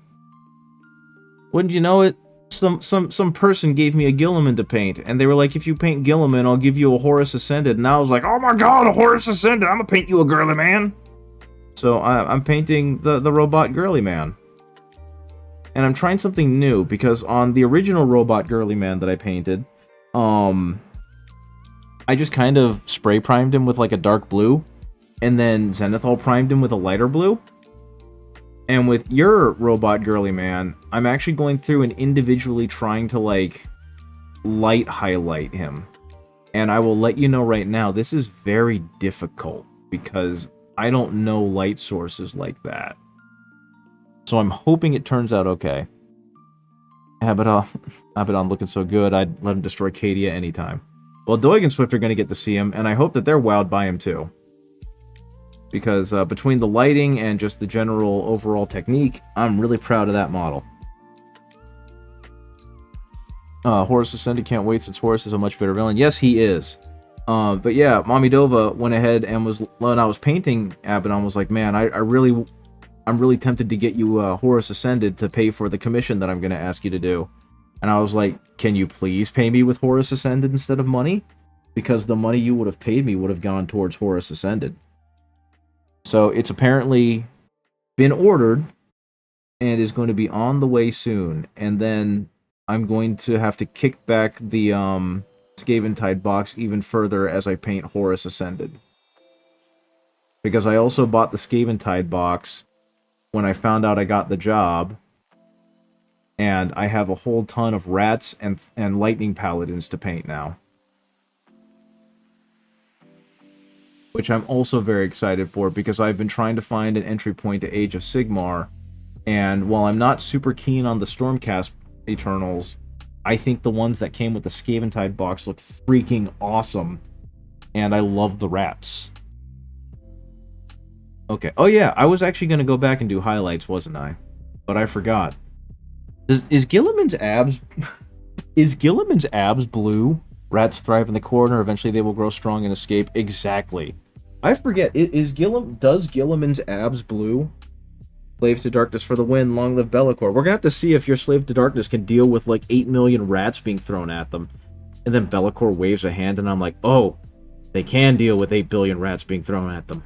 Wouldn't you know it? Some person gave me a Guilliman to paint, and they were like, if you paint Guilliman, I'll give you a Horus Ascended. And I was like, oh my god, a Horus Ascended! I'm gonna paint you a girly man! So I'm painting the Roboute girly man. And I'm trying something new, because on the original Roboute girly man that I painted, I just kind of spray primed him with like a dark blue, and then Zenithal primed him with a lighter blue. And with your Roboute girly man, I'm actually going through and individually trying to, like, light highlight him. And I will let you know right now, this is very difficult, because I don't know light sources like that. So I'm hoping it turns out okay. Abaddon looking so good, I'd let him destroy Cadia anytime. Well, Doig and Swift are going to get to see him, and I hope that they're wowed by him too. Because between the lighting and just the general overall technique, I'm really proud of that model. Horus Ascended can't wait since Horus is a much better villain. Yes, he is. But yeah, Mommy Dova went ahead and when I was painting Abaddon, was like, man, I'm really tempted to get you Horus Ascended to pay for the commission that I'm going to ask you to do. And I was like, can you please pay me with Horus Ascended instead of money? because the money you would have paid me would have gone towards Horus Ascended. So it's apparently been ordered and is going to be on the way soon. And then I'm going to have to kick back the Scaventide box even further as I paint Horus Ascended. Because I also bought the Scaventide box when I found out I got the job, and I have a whole ton of rats and lightning paladins to paint now. Which I'm also very excited for, because I've been trying to find an entry point to Age of Sigmar, and while I'm not super keen on the Stormcast Eternals, I think the ones that came with the Scaventide box look freaking awesome, and I love the rats. Okay, oh yeah, I was actually going to go back and do highlights, wasn't I? But I forgot. Is Guilliman's abs... is Guilliman's abs blue? Rats thrive in the corner, eventually they will grow strong and escape. Exactly. I forget, does Guilliman's abs blue? Slave to Darkness for the win, long live Be'lakor. We're gonna have to see if your Slave to Darkness can deal with like 8 million rats being thrown at them. And then Be'lakor waves a hand and I'm like, oh, they can deal with 8 billion rats being thrown at them.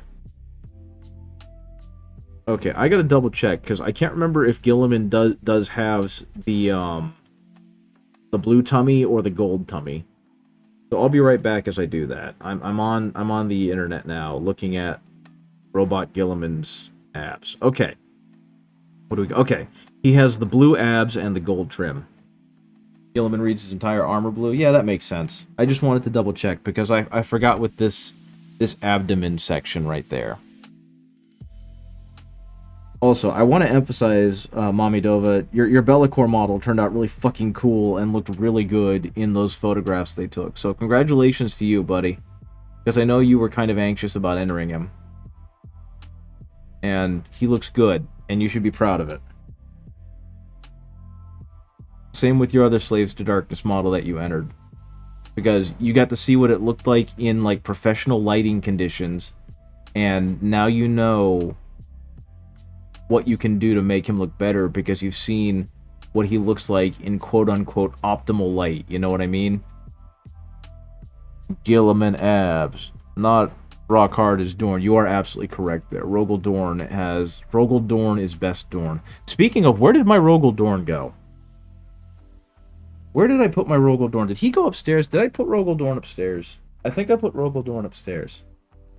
Okay, I gotta double check, because I can't remember if Guilliman does have the blue tummy or the gold tummy. So I'll be right back as I do that. I'm on the internet now, looking at Robot Guilliman's abs. Okay. What do we got? Okay. He has the blue abs and the gold trim. Guilliman reads his entire armor blue. Yeah, that makes sense. I just wanted to double check, because I forgot with this abdomen section right there. Also, I want to emphasize, Mamidova, your Be'lakor model turned out really fucking cool and looked really good in those photographs they took. So congratulations to you, buddy. Because I know you were kind of anxious about entering him. And he looks good, and you should be proud of it. Same with your other Slaves to Darkness model that you entered. Because you got to see what it looked like in, like, professional lighting conditions, and now you know what you can do to make him look better, because you've seen what he looks like in quote-unquote optimal light, you know what I mean? Guilliman abs. Not rock hard as Dorn. You are absolutely correct there. Rogel Dorn is best Dorn. Speaking of, where did my Rogel Dorn go? Where did I put my Rogel Dorn? Did he go upstairs? Did I put Rogel Dorn upstairs? I think I put Rogel Dorn upstairs.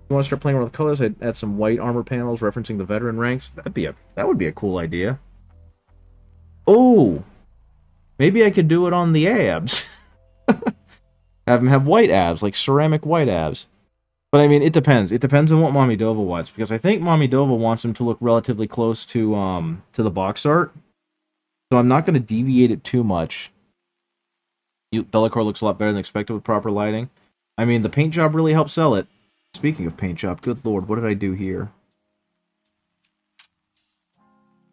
You want to start playing around with colors? I'd add some white armor panels referencing the veteran ranks. That would be a cool idea. Oh, maybe I could do it on the abs. Have him have white abs, like ceramic white abs. But I mean, it depends. It depends on what Mamidova wants, because I think Mamidova wants him to look relatively close to the box art. So I'm not going to deviate it too much. Be'lakor looks a lot better than expected with proper lighting. I mean, the paint job really helped sell it. Speaking of paint job, good lord, what did I do here?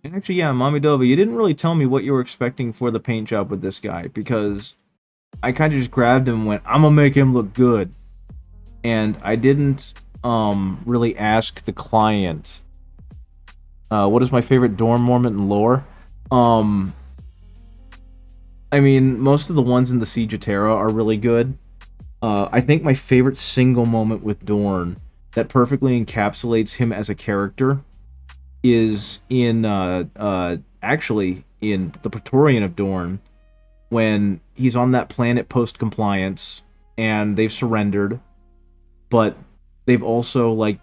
And actually, yeah, Mamidova, you didn't really tell me what you were expecting for the paint job with this guy, because I kind of just grabbed him and went, I'm gonna make him look good. And I didn't really ask the client, what is my favorite dorm moment in lore? I mean, most of the ones in the Siege of Terra are really good. I think my favorite single moment with Dorn that perfectly encapsulates him as a character is in, actually, in the Praetorian of Dorn, when he's on that planet post-compliance, and they've surrendered, but they've also, like,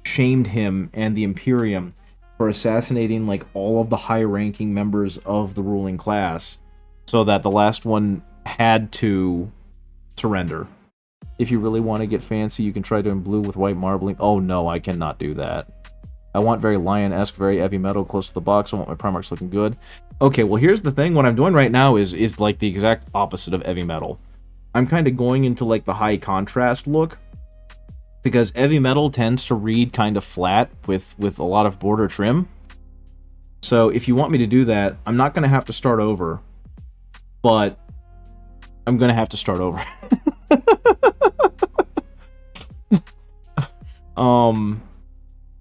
shamed him and the Imperium for assassinating, like, all of the high-ranking members of the ruling class, so that the last one had to surrender. If you really want to get fancy, you can try doing blue with white marbling. Oh no, I cannot do that. I want very lion-esque, very heavy metal close to the box. I want my Primarchs looking good. Okay, well here's the thing. What I'm doing right now is like the exact opposite of heavy metal. I'm kind of going into like the high contrast look, because heavy metal tends to read kind of flat with a lot of border trim. So if you want me to do that, I'm not going to have to start over, but I'm going to have to start over.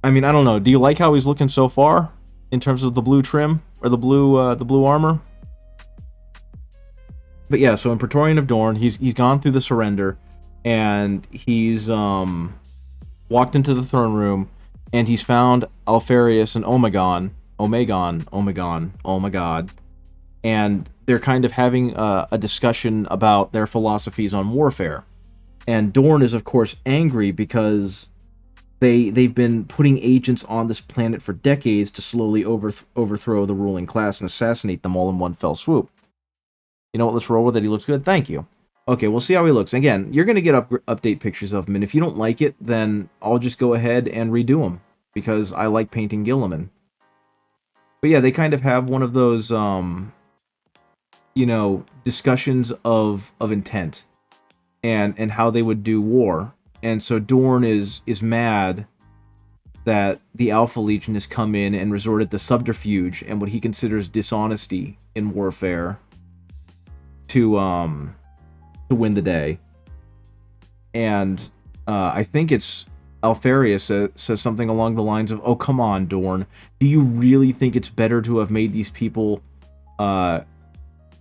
I mean, I don't know. Do you like how he's looking so far in terms of the blue trim or the blue armor? But yeah, so in Praetorian of Dorn, he's gone through the surrender. and he's walked into the throne room, and he's found Alfarius and Omegon, oh my god, and they're kind of having a discussion about their philosophies on warfare. And Dorn is, of course, angry because they've been putting agents on this planet for decades to slowly overthrow the ruling class and assassinate them all in one fell swoop. You know what? Let's roll with it. He looks good. Thank you. Okay, we'll see how he looks. Again, you're gonna get update pictures of him, and if you don't like it, then I'll just go ahead and redo him because I like painting Guilliman. But yeah, they kind of have one of those, discussions of intent and how they would do war. And so Dorn is mad that the Alpha Legion has come in and resorted to subterfuge and what he considers dishonesty in warfare to win the day. And I think it's Alfarius says something along the lines of, "Oh, come on, Dorn. Do you really think it's better to have made these people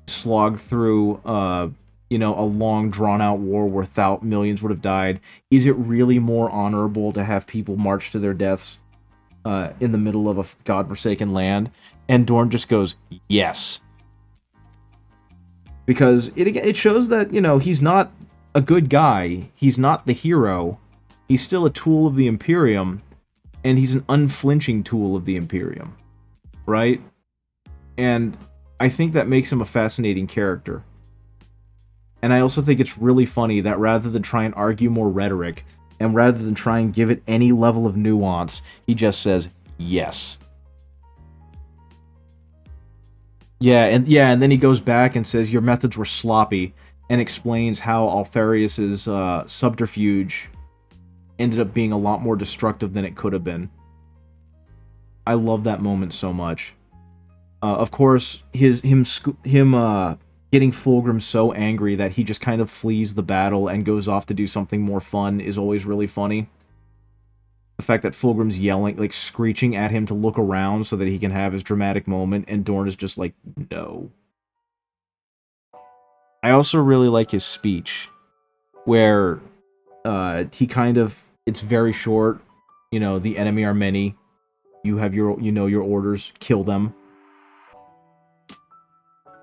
slog through a long drawn out war where millions would have died? Is it really more honorable to have people march to their deaths in the middle of a godforsaken land?" And Dorn just goes, "Yes." Because it shows that, he's not a good guy. He's not the hero. He's still a tool of the Imperium, and he's an unflinching tool of the Imperium, right? And I think that makes him a fascinating character. And I also think it's really funny that rather than try and argue more rhetoric, and rather than try and give it any level of nuance, he just says, yes. And then he goes back and says, your methods were sloppy, and explains how Alfarius's subterfuge ended up being a lot more destructive than it could have been. I love that moment so much. Of course, him getting Fulgrim so angry that he just kind of flees the battle and goes off to do something more fun is always really funny. The fact that Fulgrim's yelling, like screeching at him to look around so that he can have his dramatic moment, and Dorn is just like, no. I also really like his speech, where he kind of, it's very short, the enemy are many, you have your orders, kill them.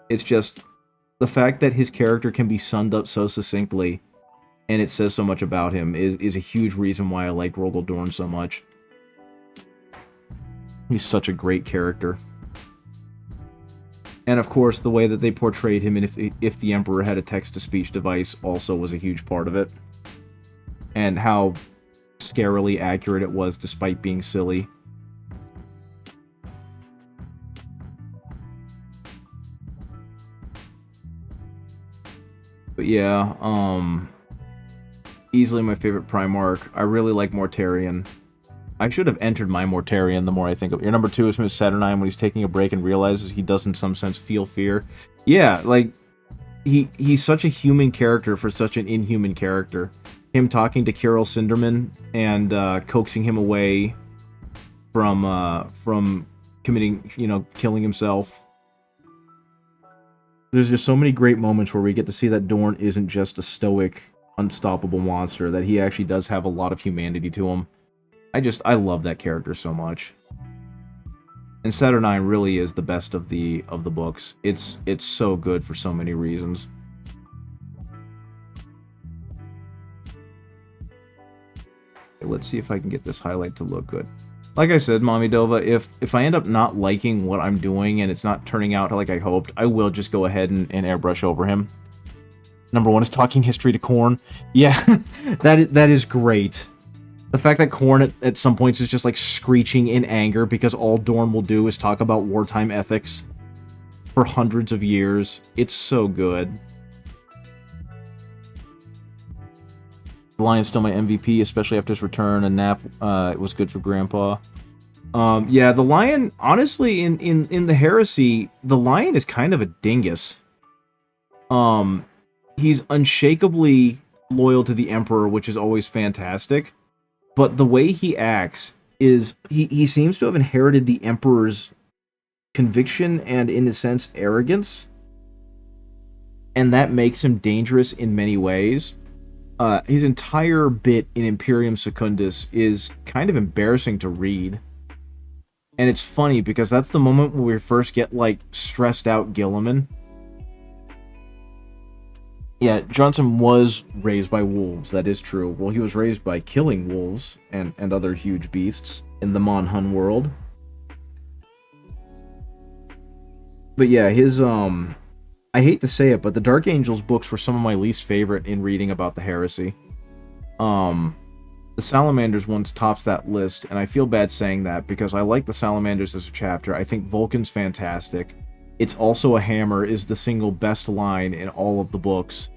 It's just, the fact that his character can be summed up so succinctly, and it says so much about him, is a huge reason why I like Rogal Dorn so much. He's such a great character. And of course, the way that they portrayed him in If the Emperor Had a Text-to-Speech Device also was a huge part of it. And how scarily accurate it was despite being silly. But yeah, easily my favorite Primarch. I really like Mortarion. I should have entered my Mortarion the more I think of it. Your number 2 is Miss Saturnine when he's taking a break and realizes he does in some sense feel fear. Yeah, like, he's such a human character for such an inhuman character. Him talking to Kirill Cinderman and coaxing him away from committing, killing himself. There's just so many great moments where we get to see that Dorn isn't just a stoic, unstoppable monster, that he actually does have a lot of humanity to him. I love that character so much. And Saturnine really is the best of the books. It's so good for so many reasons. Okay, let's see if I can get this highlight to look good. Like I said, Mommy Dova, if I end up not liking what I'm doing and it's not turning out like I hoped, I will just go ahead and airbrush over him. Number 1 is talking history to Khorne. Yeah, that is great. The fact that Khorne at some points is just like screeching in anger because all Dorn will do is talk about wartime ethics for hundreds of years. It's so good. The Lion's still my MVP, especially after his return. A nap was good for Grandpa. Yeah, the Lion, honestly, in the Heresy, the Lion is kind of a dingus. He's unshakably loyal to the Emperor, which is always fantastic. But the way he acts is, he seems to have inherited the Emperor's conviction and, in a sense, arrogance. And that makes him dangerous in many ways. His entire bit in Imperium Secundus is kind of embarrassing to read. And it's funny because that's the moment where we first get, like, stressed out Guilliman. Yeah, Johnson was raised by wolves, that is true. Well, he was raised by killing wolves and other huge beasts in the Mon Hun world. But yeah, his, I hate to say it, but the Dark Angels books were some of my least favorite in reading about the heresy. Um, the Salamanders ones tops that list, and I feel bad saying that because I like the Salamanders as a chapter. I think Vulcan's fantastic. It's also a hammer is the single best line in all of the books.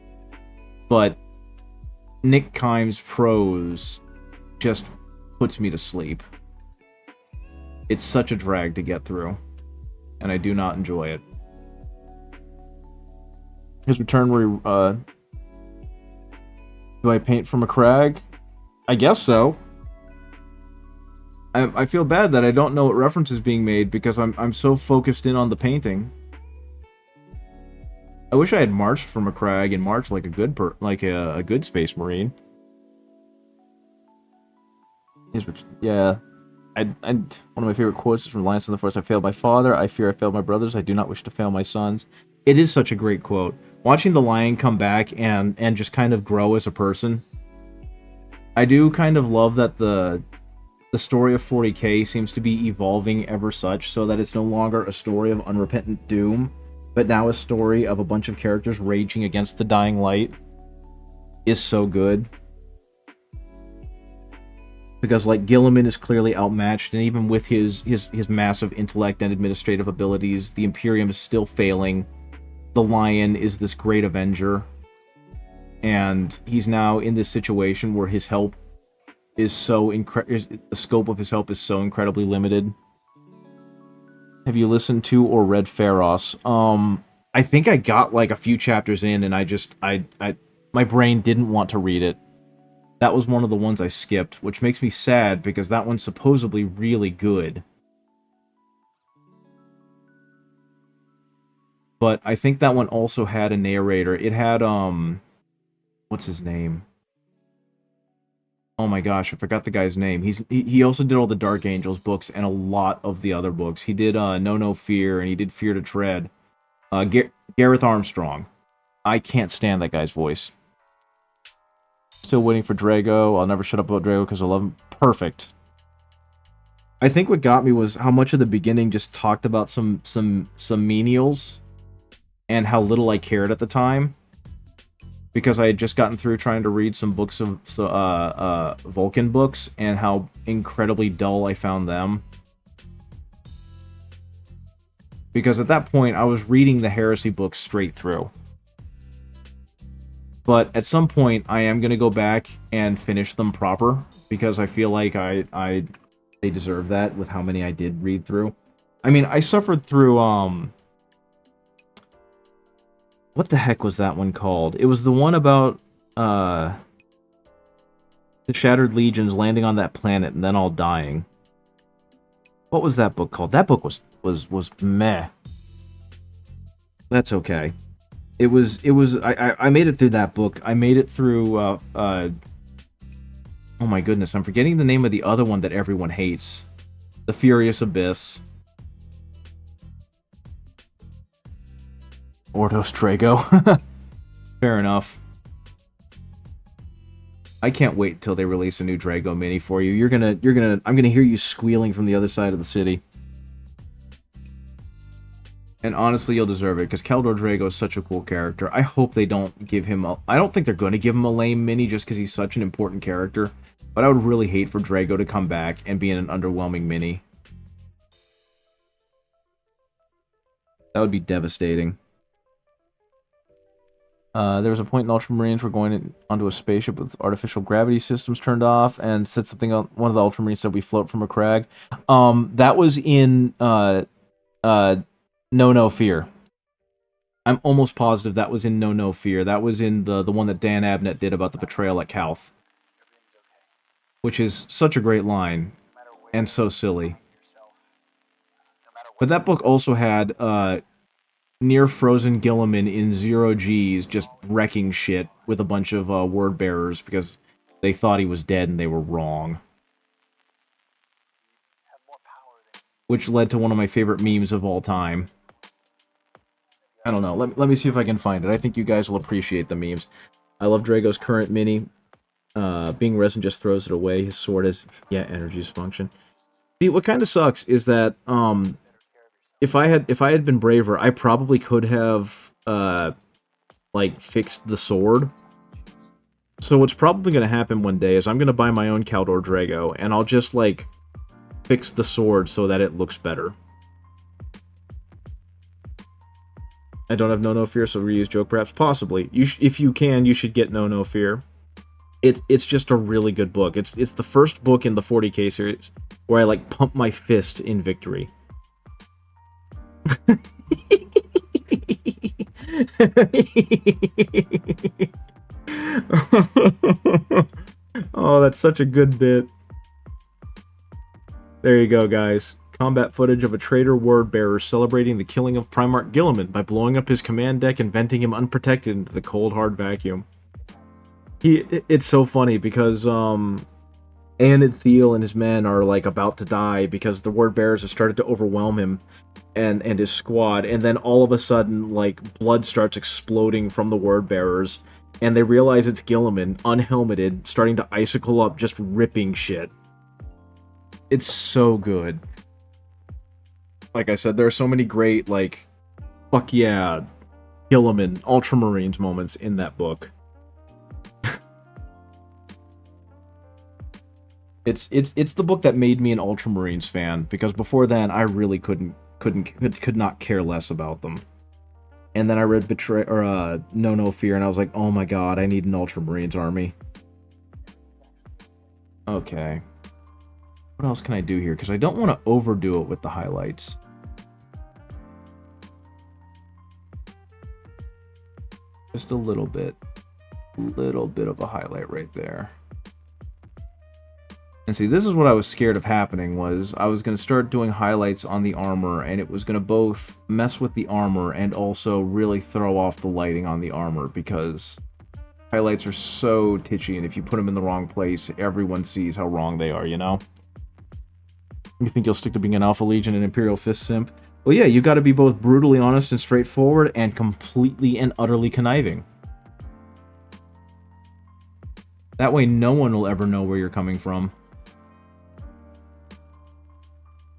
But Nick Kime's prose just puts me to sleep. It's such a drag to get through, and I do not enjoy it. His return where do I paint from a crag? I guess so. I feel bad that I don't know what reference is being made because I'm so focused in on the painting. I wish I had marched from a crag and marched like a good space marine. Yeah. One of my favorite quotes is from Lance in the Force. I failed my father. I fear I failed my brothers. I do not wish to fail my sons. It is such a great quote. Watching the lion come back and just kind of grow as a person. I do kind of love that the story of 40K seems to be evolving ever such so that it's no longer a story of unrepentant doom, but now a story of a bunch of characters raging against the dying light is so good. Because, like, Guilliman is clearly outmatched, and even with his massive intellect and administrative abilities, the Imperium is still failing. The Lion is this great avenger, and he's now in this situation where his help is so the scope of his help is so incredibly limited. Have you listened to or read Pharos? I think I got like a few chapters in, and I my brain didn't want to read it. That was one of the ones I skipped, which makes me sad because that one's supposedly really good. But I think that one also had a narrator. It had what's his name? Oh my gosh, I forgot the guy's name. He also did all the Dark Angels books and a lot of the other books. He did No Fear, and he did Fear to Tread. Gareth Armstrong. I can't stand that guy's voice. Still waiting for Drago. I'll never shut up about Drago because I love him. Perfect. I think what got me was how much of the beginning just talked about some menials and how little I cared at the time. Because I had just gotten through trying to read some books of Vulcan books and how incredibly dull I found them. Because at that point I was reading the Heresy books straight through. But at some point I am going to go back and finish them proper because I feel like they deserve that with how many I did read through. I mean, I suffered through what the heck was that one called? It was the one about the Shattered Legions landing on that planet and then all dying. What was that book called? That book was meh. That's okay. It was I made it through that book. I made it through oh my goodness, I'm forgetting the name of the other one that everyone hates. The Furious Abyss. Ordos Drago. Fair enough. I can't wait till they release a new Drago mini for you. I'm gonna hear you squealing from the other side of the city. And honestly, you'll deserve it, because Keldor Drago is such a cool character. I hope they don't give him a... I don't think they're going to give him a lame mini just because he's such an important character. But I would really hate for Drago to come back and be in an underwhelming mini. That would be devastating. There was a point in Ultramarines where going onto a spaceship with artificial gravity systems turned off, and said something. One of the Ultramarines said we float from a crag. That was in No Fear. I'm almost positive that was in No Fear. That was in the one that Dan Abnett did about the betrayal at Calth, which is such a great line and so silly. But that book also had near frozen Guilliman in 0 Gs just wrecking shit with a bunch of word bearers because they thought he was dead and they were wrong. Which led to one of my favorite memes of all time. I don't know. Let me see if I can find it. I think you guys will appreciate the memes. I love Drago's current mini. Being resin just throws it away. His sword has, yeah, energy's function. See, what kind of sucks is that if I had been braver, I probably could have like fixed the sword. So what's probably going to happen one day is I'm going to buy my own Caldor Drago, and I'll just like fix the sword so that it looks better. I don't have No Fear, so reuse joke perhaps possibly. If you can, you should get No Fear. It's just a really good book. It's the first book in the 40k series where I like pump my fist in victory. Oh, that's such a good bit. There you go, guys. Combat footage of a traitor word bearer celebrating the killing of Primarch Guilliman by blowing up his command deck and venting him unprotected into the cold, hard vacuum. It's so funny because Anid Thiel and his men are like about to die because the word bearers have started to overwhelm him and his squad, and then all of a sudden like blood starts exploding from the word bearers, and they realize it's Guilliman, unhelmeted, starting to icicle up, just ripping shit. It's so good. Like I said, there are so many great, like, fuck yeah, Guilliman, Ultramarines moments in that book. It's the book that made me an Ultramarines fan, because before then I really could not care less about them. And then I read No Fear, and I was like, oh my god, I need an Ultramarines army. Okay. What else can I do here? Because I don't want to overdo it with the highlights. Just a little bit. Little bit of a highlight right there. And see, this is what I was scared of happening, was I was going to start doing highlights on the armor, and it was going to both mess with the armor and also really throw off the lighting on the armor, because highlights are so titchy, and if you put them in the wrong place, everyone sees how wrong they are, you know? You think you'll stick to being an Alpha Legion and Imperial Fist simp? Well, yeah, you got to be both brutally honest and straightforward, and completely and utterly conniving. That way no one will ever know where you're coming from.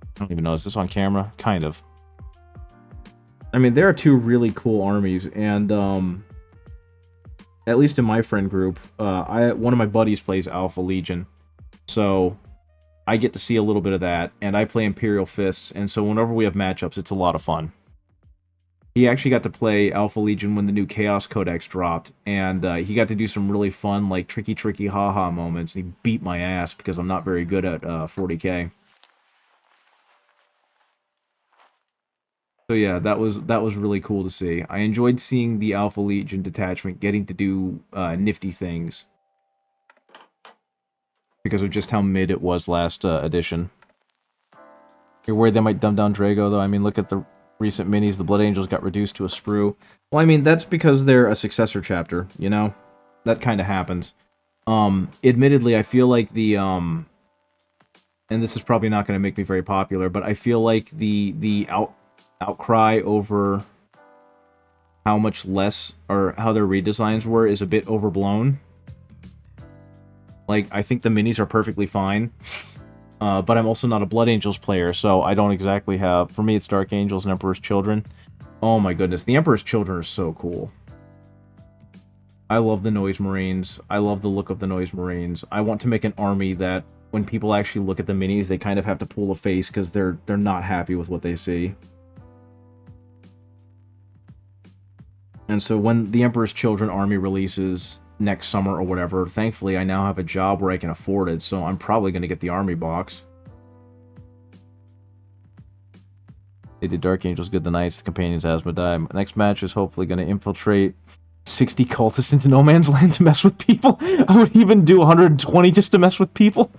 I don't even know, is this on camera? Kind of. I mean, there are two really cool armies, and, at least in my friend group, one of my buddies plays Alpha Legion, so I get to see a little bit of that, and I play Imperial Fists, and so whenever we have matchups, it's a lot of fun. He actually got to play Alpha Legion when the new Chaos Codex dropped, and he got to do some really fun, like, tricky haha moments, and he beat my ass because I'm not very good at 40k. So yeah, that was really cool to see. I enjoyed seeing the Alpha Legion detachment getting to do nifty things because of just how mid it was last edition. You're worried they might dumb down Drago, though? I mean, look at the recent minis. The Blood Angels got reduced to a sprue. Well, I mean, that's because they're a successor chapter, you know? That kind of happens. Admittedly, I feel like the, and this is probably not going to make me very popular, but I feel like the outcry over how much less, or how their redesigns were, is a bit overblown. Like, I think the minis are perfectly fine, but I'm also not a Blood Angels player, so I don't exactly have... For me, it's Dark Angels and Emperor's Children. Oh my goodness, the Emperor's Children are so cool. I love the Noise Marines. I love the look of the Noise Marines. I want to make an army that, when people actually look at the minis, they kind of have to pull a face because they're not happy with what they see. And so when the Emperor's Children army releases next summer or whatever, thankfully I now have a job where I can afford it, so I'm probably going to get the army box. They did Dark Angels good the Knights, the Companions, Asmodai. Next match is hopefully going to infiltrate 60 cultists into no man's land to mess with people. I would even do 120 just to mess with people.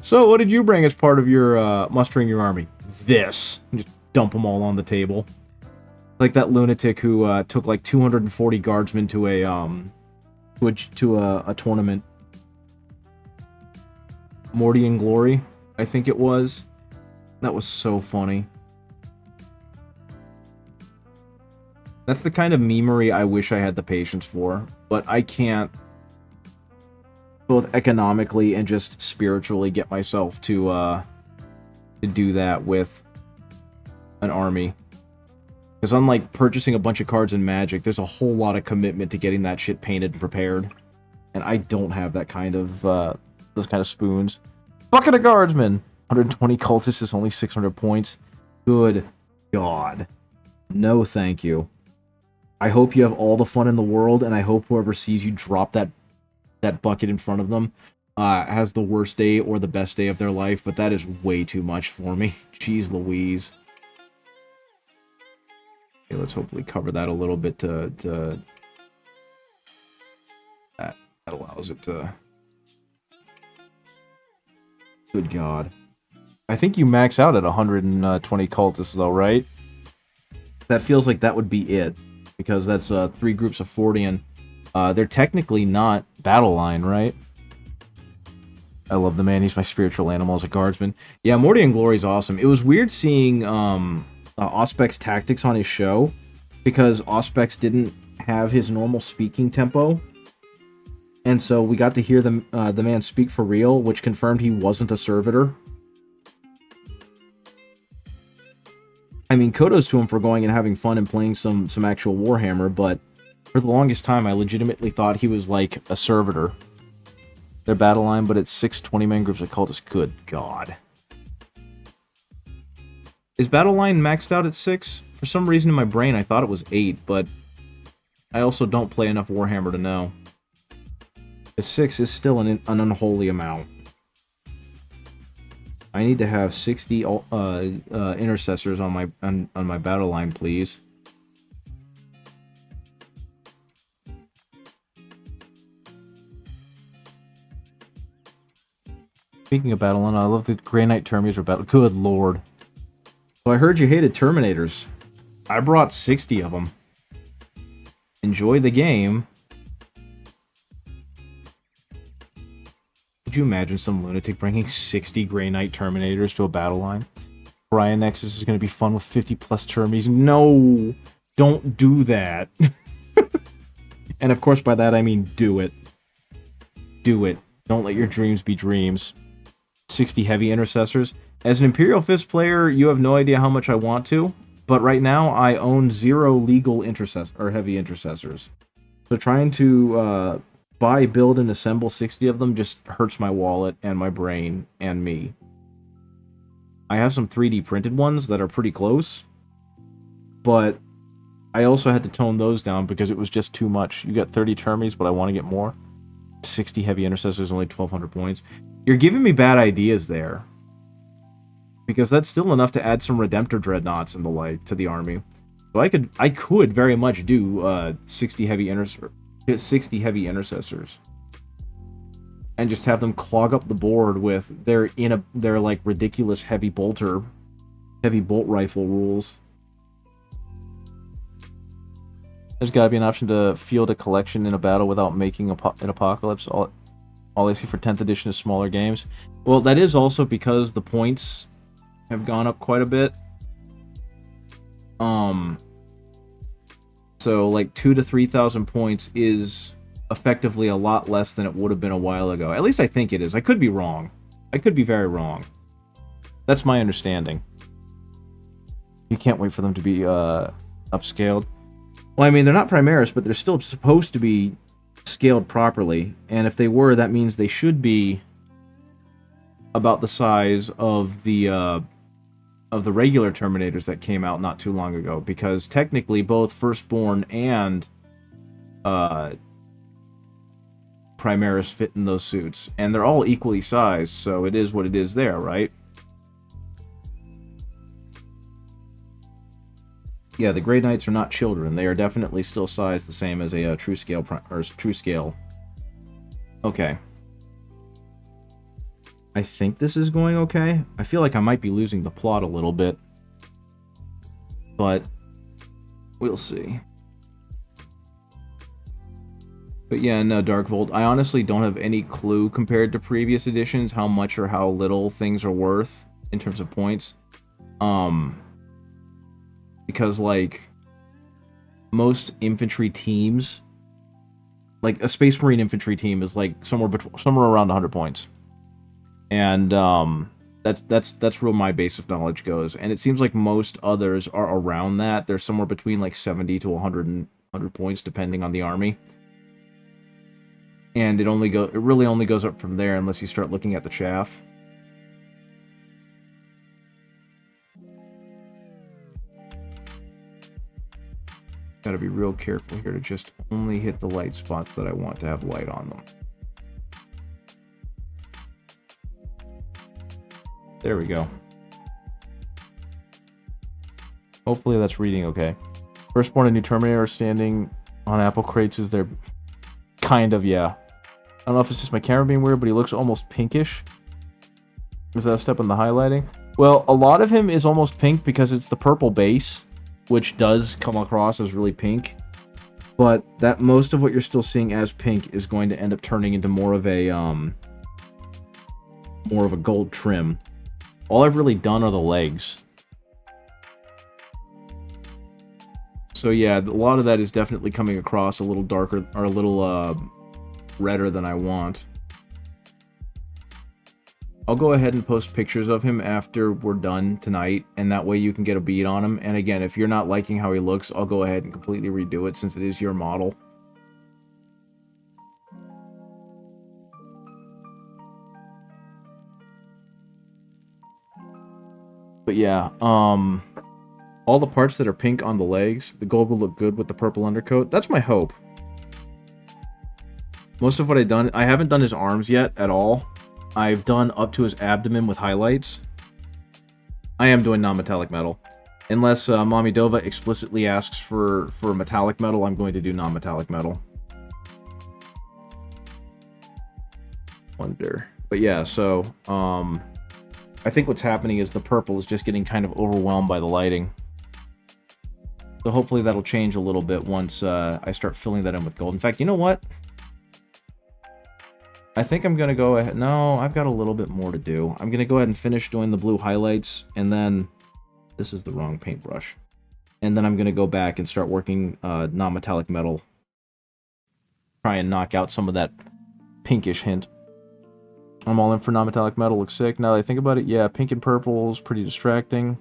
So what did you bring as part of your mustering your army? this. Just dump them all on the table. Like that lunatic who took like 240 guardsmen to a tournament. Morty and Glory, I think it was. That was so funny. That's the kind of memery I wish I had the patience for, but I can't both economically and just spiritually get myself to do that with an army. Because unlike purchasing a bunch of cards in Magic, there's a whole lot of commitment to getting that shit painted and prepared. And I don't have that kind of, those kind of spoons. Bucket of Guardsmen! 120 cultists is only 600 points. Good God. No thank you. I hope you have all the fun in the world, and I hope whoever sees you drop that bucket in front of them has the worst day or the best day of their life, but that is way too much for me. Jeez Louise. Okay, let's hopefully cover that a little bit to that allows it to... Good God. I think you max out at 120 cultists though, right? That feels like that would be it. Because that's 3 groups of 40, and they're technically not battle line, right? I love the man. He's my spiritual animal as a guardsman. Yeah, Morty and Glory's awesome. It was weird seeing Auspec's tactics on his show, because Auspex didn't have his normal speaking tempo. And so we got to hear the man speak for real, which confirmed he wasn't a servitor. I mean, kudos to him for going and having fun and playing some actual Warhammer, but for the longest time, I legitimately thought he was like a servitor. Their battle line, but it's 6 20-man groups of cultists. Good God. Is battle line maxed out at 6? For some reason in my brain, I thought it was 8, but I also don't play enough Warhammer to know. A 6 is still an unholy amount. I need to have 60 intercessors on my battle line, please. Speaking of battle line, I love the Grey Knight Terminators are battle. Good Lord. So I heard you hated Terminators. I brought 60 of them. Enjoy the game. Could you imagine some lunatic bringing 60 Grey Knight Terminators to a battle line? Brian Nexus is going to be fun with 50 plus Termies. No! Don't do that. And of course by that I mean do it. Do it. Don't let your dreams be dreams. 60 heavy intercessors. As an Imperial Fist player, you have no idea how much I want to, but right now I own 0 legal heavy intercessors. So trying to buy, build, and assemble 60 of them just hurts my wallet and my brain and me. I have some 3D printed ones that are pretty close, but I also had to tone those down because it was just too much. You got 30 Termies, but I want to get more. 60 heavy intercessors, only 1,200 points. You're giving me bad ideas there, because that's still enough to add some Redemptor Dreadnoughts and the like to the army. So I could very much do 60 heavy intercessors, and just have them clog up the board with their like ridiculous heavy bolt rifle rules. There's got to be an option to field a collection in a battle without making an apocalypse. All I see for 10th edition is smaller games. Well, that is also because the points have gone up quite a bit. So like 2,000 to 3,000 points is effectively a lot less than it would have been a while ago. At least I think it is. I could be wrong. I could be very wrong. That's my understanding. You can't wait for them to be upscaled. Well, I mean, they're not Primaris, but they're still supposed to be scaled properly. And if they were, that means they should be about the size of the regular Terminators that came out not too long ago, because technically both Firstborn and Primaris fit in those suits, and they're all equally sized, so it is what it is there, right? Yeah, the Grey Knights are not children. They are definitely still sized the same as a true scale. Okay. I think this is going okay. I feel like I might be losing the plot a little bit. But we'll see. But yeah, no, Dark Volt. I honestly don't have any clue compared to previous editions how much or how little things are worth in terms of points. Because like most infantry teams, like a Space Marine infantry team is like somewhere around 100 points. And that's where my base of knowledge goes. And it seems like most others are around that. They're somewhere between like 70 to 100 points depending on the army. And it really only goes up from there unless you start looking at the chaff. Gotta be real careful here to just only hit the light spots that I want to have light on them. There we go. Hopefully that's reading okay. Firstborn and New Terminator standing on apple crates is their... Kind of, yeah. I don't know if it's just my camera being weird, but he looks almost pinkish. Is that a step in the highlighting? Well, a lot of him is almost pink because it's the purple base, which does come across as really pink. But that most of what you're still seeing as pink is going to end up turning into more of a gold trim. All I've really done are the legs. So yeah, a lot of that is definitely coming across a little darker, or a little redder than I want. I'll go ahead and post pictures of him after we're done tonight, and that way you can get a bead on him. And again, if you're not liking how he looks, I'll go ahead and completely redo it since it is your model. But yeah, all the parts that are pink on the legs, the gold will look good with the purple undercoat. That's my hope. Most of what I've done, I haven't done his arms yet at all. I've done up to his abdomen with highlights. I am doing non-metallic metal. Unless Mommy Dova explicitly asks for metallic metal, I'm going to do non-metallic metal. Wonder. But yeah, so, I think what's happening is the purple is just getting kind of overwhelmed by the lighting. So hopefully that'll change a little bit once I start filling that in with gold. In fact, you know what? I think I'm going to go ahead... No, I've got a little bit more to do. I'm going to go ahead and finish doing the blue highlights, and then... This is the wrong paintbrush. And then I'm going to go back and start working non-metallic metal. Try and knock out some of that pinkish hint. I'm all in for non-metallic metal. Looks sick. Now that I think about it, yeah, pink and purple is pretty distracting.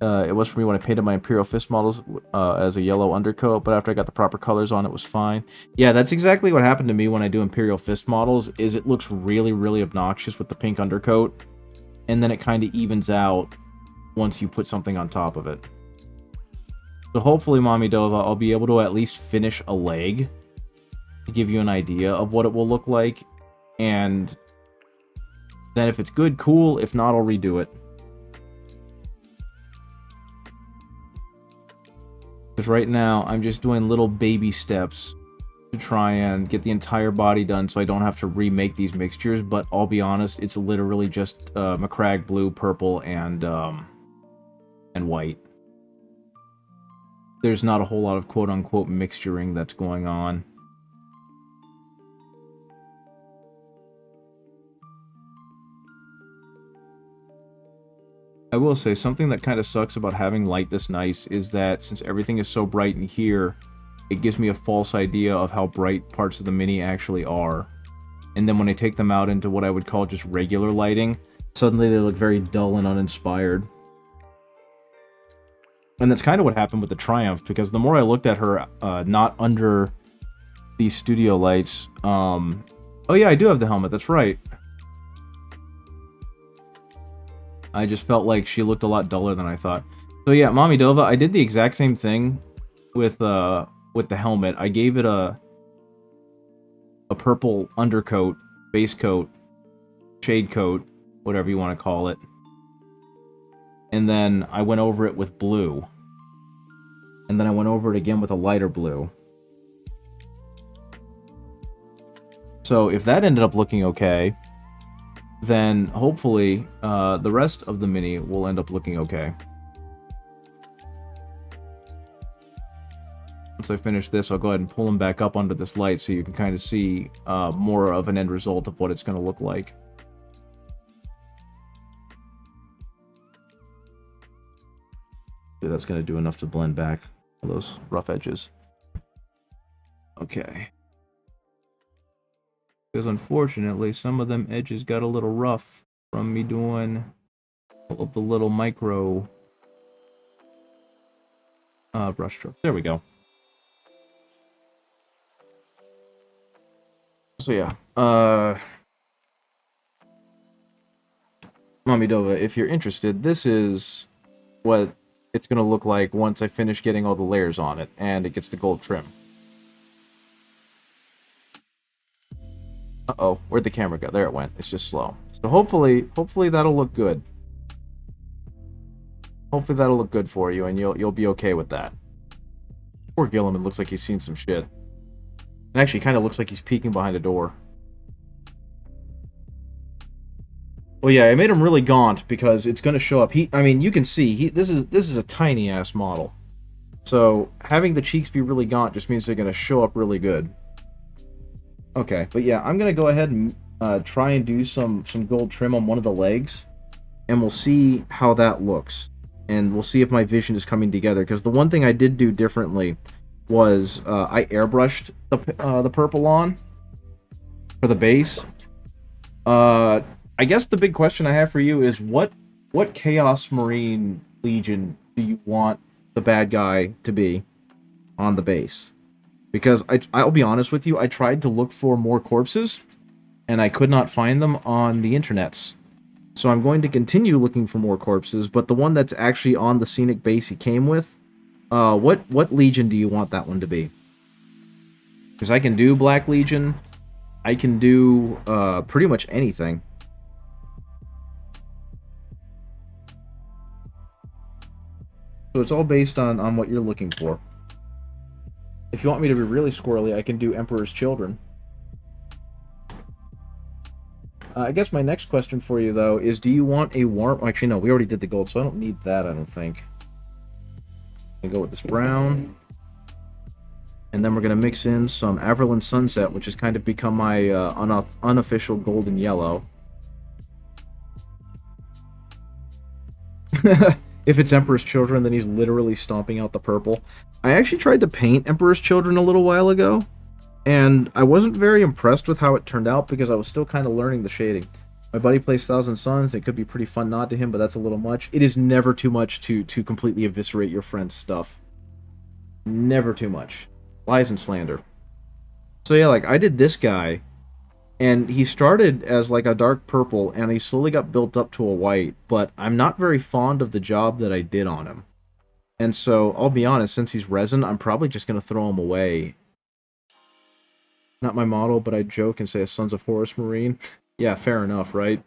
It was for me when I painted my Imperial Fist models as a yellow undercoat, but after I got the proper colors on, it was fine. Yeah, that's exactly what happened to me when I do Imperial Fist models, is it looks really, really obnoxious with the pink undercoat, and then it kind of evens out once you put something on top of it. So hopefully, Mommy Dova, I'll be able to at least finish a leg to give you an idea of what it will look like, and then if it's good, cool. If not, I'll redo it. Because right now, I'm just doing little baby steps to try and get the entire body done so I don't have to remake these mixtures, but I'll be honest, it's literally just Macragge blue, purple, and white. There's not a whole lot of quote-unquote mixturing that's going on. I will say, something that kind of sucks about having light this nice is that since everything is so bright in here, it gives me a false idea of how bright parts of the Mini actually are. And then when I take them out into what I would call just regular lighting, suddenly they look very dull and uninspired. And that's kind of what happened with the Triumph, because the more I looked at her not under these studio lights... Oh yeah, I do have the helmet, that's right. I just felt like she looked a lot duller than I thought. So yeah, Mommy Dova, I did the exact same thing with the helmet. I gave it a purple undercoat, base coat, shade coat, whatever you want to call it. And then I went over it with blue. And then I went over it again with a lighter blue. So if that ended up looking okay, then hopefully the rest of the Mini will end up looking okay. Once I finish this, I'll go ahead and pull them back up under this light so you can kind of see more of an end result of what it's going to look like. That's going to do enough to blend back all those rough edges. Okay. Because unfortunately, some of them edges got a little rough from me doing all of the little micro brush strokes. There we go. So yeah, Mommy Dova, if you're interested, this is what it's going to look like once I finish getting all the layers on it, and it gets the gold trim. Uh-oh, where'd the camera go? There it went. It's just slow. So hopefully that'll look good. Hopefully that'll look good for you, and you'll be okay with that. Poor Guilliman looks like he's seen some shit. And actually, kind of looks like he's peeking behind a door. Well, yeah, I made him really gaunt because it's going to show up. I mean, you can see this is a tiny ass model. So having the cheeks be really gaunt just means they're going to show up really good. Okay, but yeah, I'm going to go ahead and try and do some gold trim on one of the legs, and we'll see how that looks. And we'll see if my vision is coming together, because the one thing I did do differently was I airbrushed the purple on for the base. I guess the big question I have for you is what Chaos Marine Legion do you want the bad guy to be on the base? Because I'll be honest with you, I tried to look for more corpses, and I could not find them on the internets. So I'm going to continue looking for more corpses, but the one that's actually on the scenic base he came with, what Legion do you want that one to be? Because I can do Black Legion, I can do pretty much anything. So it's all based on what you're looking for. If you want me to be really squirrely, I can do Emperor's Children. I guess my next question for you, though, is do you want a warm... Actually, no, we already did the gold, so I don't need that, I don't think. I'm going to go with this brown. And then we're going to mix in some Averland Sunset, which has kind of become my unofficial golden yellow. If it's Emperor's Children, then he's literally stomping out the purple. I actually tried to paint Emperor's Children a little while ago, and I wasn't very impressed with how it turned out because I was still kind of learning the shading. My buddy plays Thousand Suns. It could be a pretty fun nod to him, but that's a little much. It is never too much to completely eviscerate your friend's stuff. Never too much. Lies and slander. So yeah, like, I did this guy, and he started as like a dark purple, and he slowly got built up to a white, but I'm not very fond of the job that I did on him. And so, I'll be honest, since he's resin, I'm probably just going to throw him away. Not my model, but I joke and say a Sons of Horus Marine. Yeah, fair enough, right?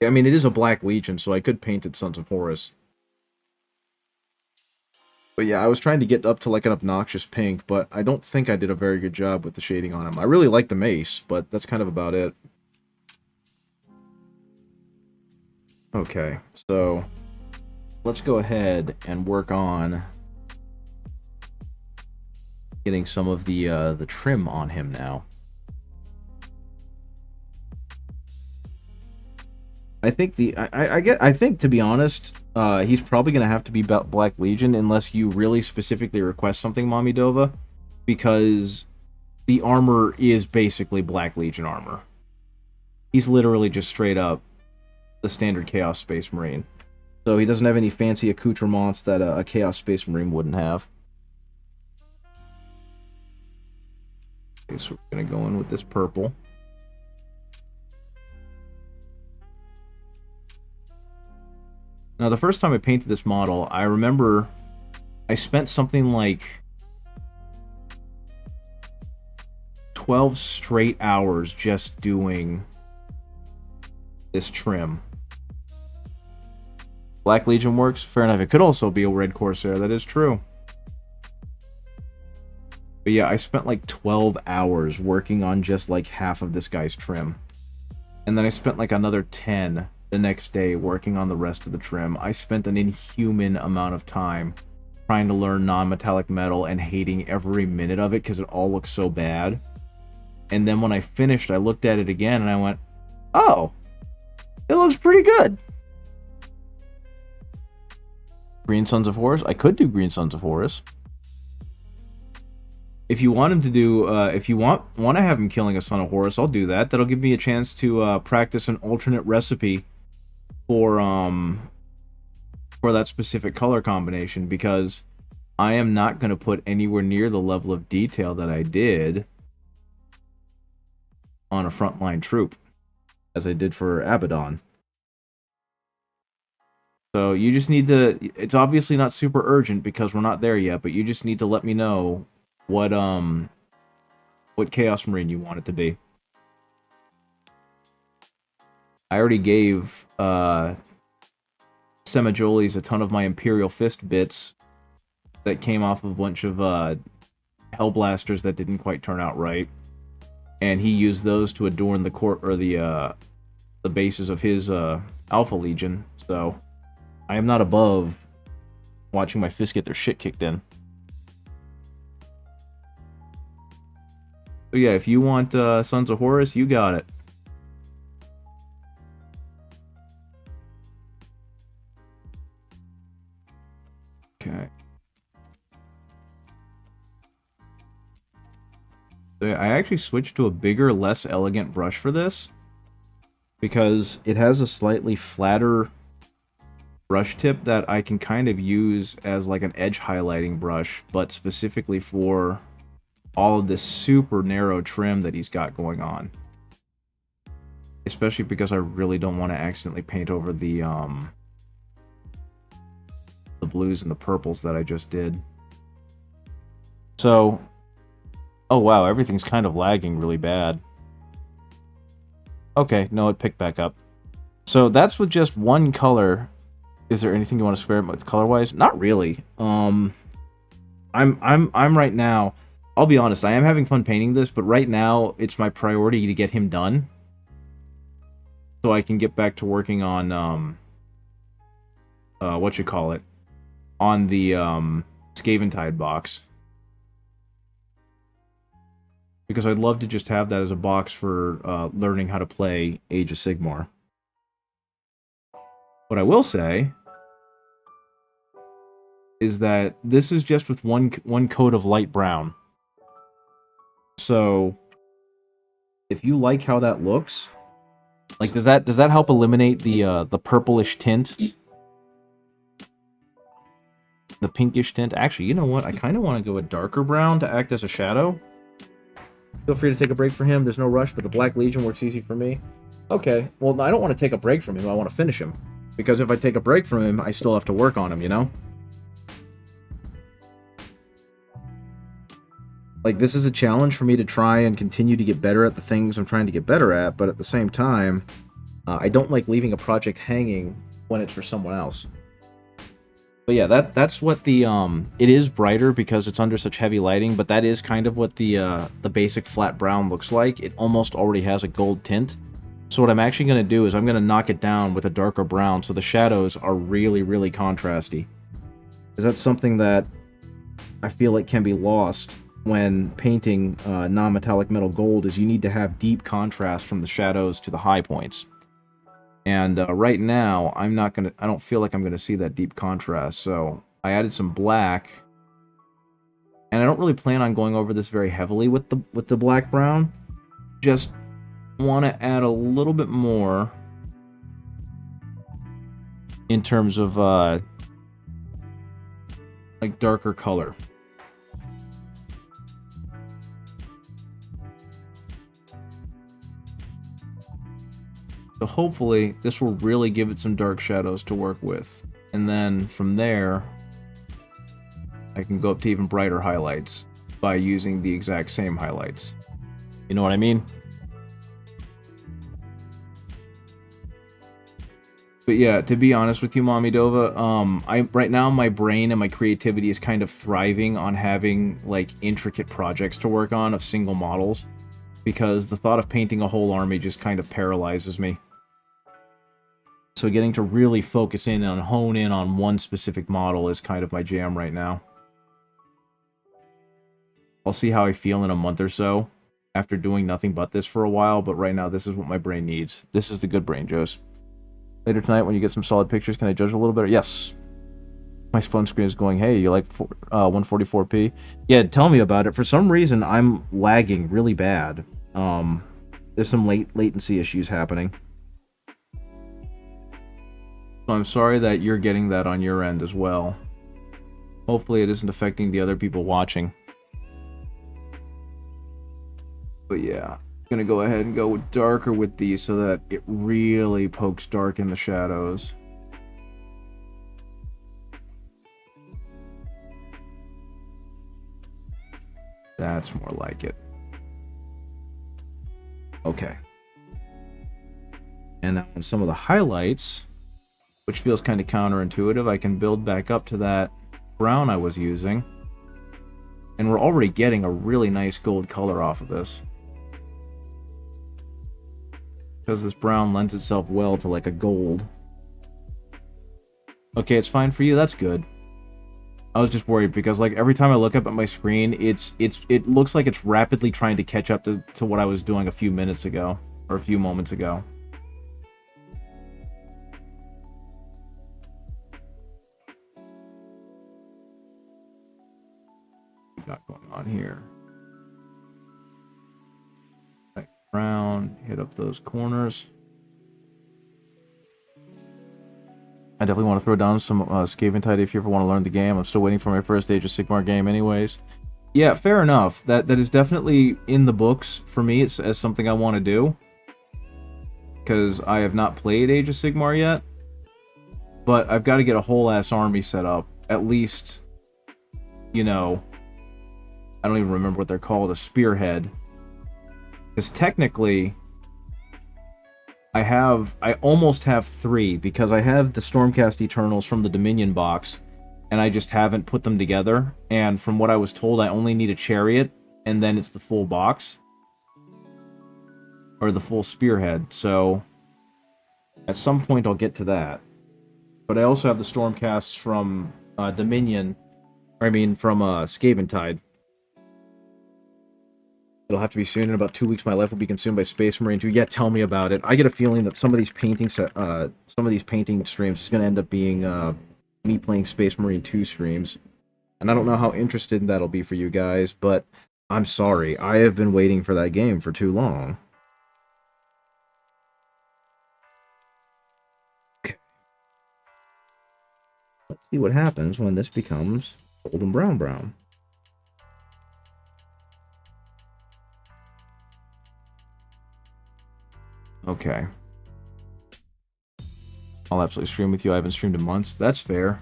I mean, it is a Black Legion, so I could paint it Sons of Horus. But yeah, I was trying to get up to like an obnoxious pink, but I don't think I did a very good job with the shading on him. I really like the mace, but that's kind of about it. Okay, so let's go ahead and work on getting some of the trim on him now. I think I think, to be honest, he's probably gonna have to be Black Legion unless you really specifically request something, Mommy Dova, because the armor is basically Black Legion armor. He's literally just straight up the standard Chaos Space Marine. So he doesn't have any fancy accoutrements that a Chaos Space Marine wouldn't have. Okay, so we're gonna go in with this purple. Now, the first time I painted this model, I remember I spent something like 12 straight hours just doing this trim. Black Legion works? Fair enough. It could also be a Red Corsair. That is true. But yeah, I spent like 12 hours working on just like half of this guy's trim. And then I spent like another 10 the next day working on the rest of the trim. I spent an inhuman amount of time trying to learn non-metallic metal and hating every minute of it because it all looks so bad. And then when I finished, I looked at it again and I went, oh, it looks pretty good. Green Sons of Horus? I could do Green Sons of Horus. If you want him to do, if you want to have him killing a Son of Horus, I'll do that. That'll give me a chance to practice an alternate recipe for that specific color combination, because I am not going to put anywhere near the level of detail that I did on a frontline troop, as I did for Abaddon. So you just need to, it's obviously not super urgent because we're not there yet, but you just need to let me know what Chaos Marine you want it to be. I already gave Semajolis a ton of my Imperial Fist bits that came off of a bunch of Hellblasters that didn't quite turn out right, and he used those to adorn the court or the bases of his Alpha Legion. So I am not above watching my fists get their shit kicked in. So yeah, if you want Sons of Horus, you got it. Okay. So I actually switched to a bigger, less elegant brush for this, because it has a slightly flatter brush tip that I can kind of use as like an edge highlighting brush, but specifically for all of this super narrow trim that he's got going on. Especially because I really don't want to accidentally paint over the blues and the purples that I just did. So, oh wow, everything's kind of lagging really bad. Okay, no, it picked back up. So that's with just one color. Is there anything you want to experiment with color-wise? Not really. I'm right now, I'll be honest, I am having fun painting this, but right now it's my priority to get him done, so I can get back to working on on the Scaventide box, because I'd love to just have that as a box for learning how to play Age of Sigmar. What I will say is that this is just with one coat of light brown. So if you like how that looks, like, does that help eliminate the purplish tint, the pinkish tint? Actually, you know what? I kind of want to go a darker brown to act as a shadow. Feel free to take a break for him. There's no rush, but the Black Legion works easy for me. Okay, well, I don't want to take a break from him. I want to finish him. Because if I take a break from him, I still have to work on him, you know? Like, this is a challenge for me to try and continue to get better at the things I'm trying to get better at, but at the same time, I don't like leaving a project hanging when it's for someone else. But yeah, that's what the, it is brighter because it's under such heavy lighting, but that is kind of what the basic flat brown looks like. It almost already has a gold tint. So what I'm actually going to do is I'm going to knock it down with a darker brown so the shadows are really, really contrasty. Because that's something that I feel like can be lost when painting non-metallic metal gold, is you need to have deep contrast from the shadows to the high points. And right now, I don't feel like I'm going to see that deep contrast, so I added some black. And I don't really plan on going over this very heavily with the black-brown. Just want to add a little bit more in terms of like darker color. So hopefully this will really give it some dark shadows to work with. And then from there, I can go up to even brighter highlights by using the exact same highlights. You know what I mean? But yeah, to be honest with you, Mommy Dova, right now my brain and my creativity is kind of thriving on having like intricate projects to work on of single models. because the thought of painting a whole army just kind of paralyzes me. So getting to really focus in and hone in on one specific model is kind of my jam right now. I'll see how I feel in a month or so after doing nothing but this for a while, but right now this is what my brain needs. This is the good brain, Joes. Later tonight, when you get some solid pictures, can I judge a little better? Yes. My phone screen is going, hey, you like 144p? Yeah, tell me about it. For some reason, I'm lagging really bad. There's some latency issues happening. So I'm sorry that you're getting that on your end as well. Hopefully it isn't affecting the other people watching. But yeah, I'm gonna go ahead and go with darker with these so that it really pokes dark in the shadows. That's more like it. Okay. And now in some of the highlights, which feels kind of counterintuitive, I can build back up to that brown I was using. And we're already getting a really nice gold color off of this. Because this brown lends itself well to like a gold. Okay, it's fine for you, that's good. I was just worried because like every time I look up at my screen, it looks like it's rapidly trying to catch up to what I was doing a few minutes ago. Or a few moments ago. What we got going on here? Back around, hit up those corners. I definitely want to throw down some Scaventide if you ever want to learn the game. I'm still waiting for my first Age of Sigmar game anyways. Yeah, fair enough. That is definitely in the books for me. It's as something I want to do. Because I have not played Age of Sigmar yet. But I've got to get a whole ass army set up. At least, you know, I don't even remember what they're called, a spearhead. Because technically, I almost have 3, because I have the Stormcast Eternals from the Dominion box, and I just haven't put them together, and from what I was told, I only need a chariot, and then it's the full box. Or the full spearhead, so at some point I'll get to that. But I also have the Stormcasts from Dominion, from Scaventide. It'll have to be soon. In about 2 weeks, my life will be consumed by Space Marine 2. Yeah, tell me about it. I get a feeling that some of these painting streams is going to end up being me playing Space Marine 2 streams. And I don't know how interested that'll be for you guys, but I'm sorry. I have been waiting for that game for too long. Okay. Let's see what happens when this becomes golden brown. Okay. I'll absolutely stream with you. I haven't streamed in months. That's fair.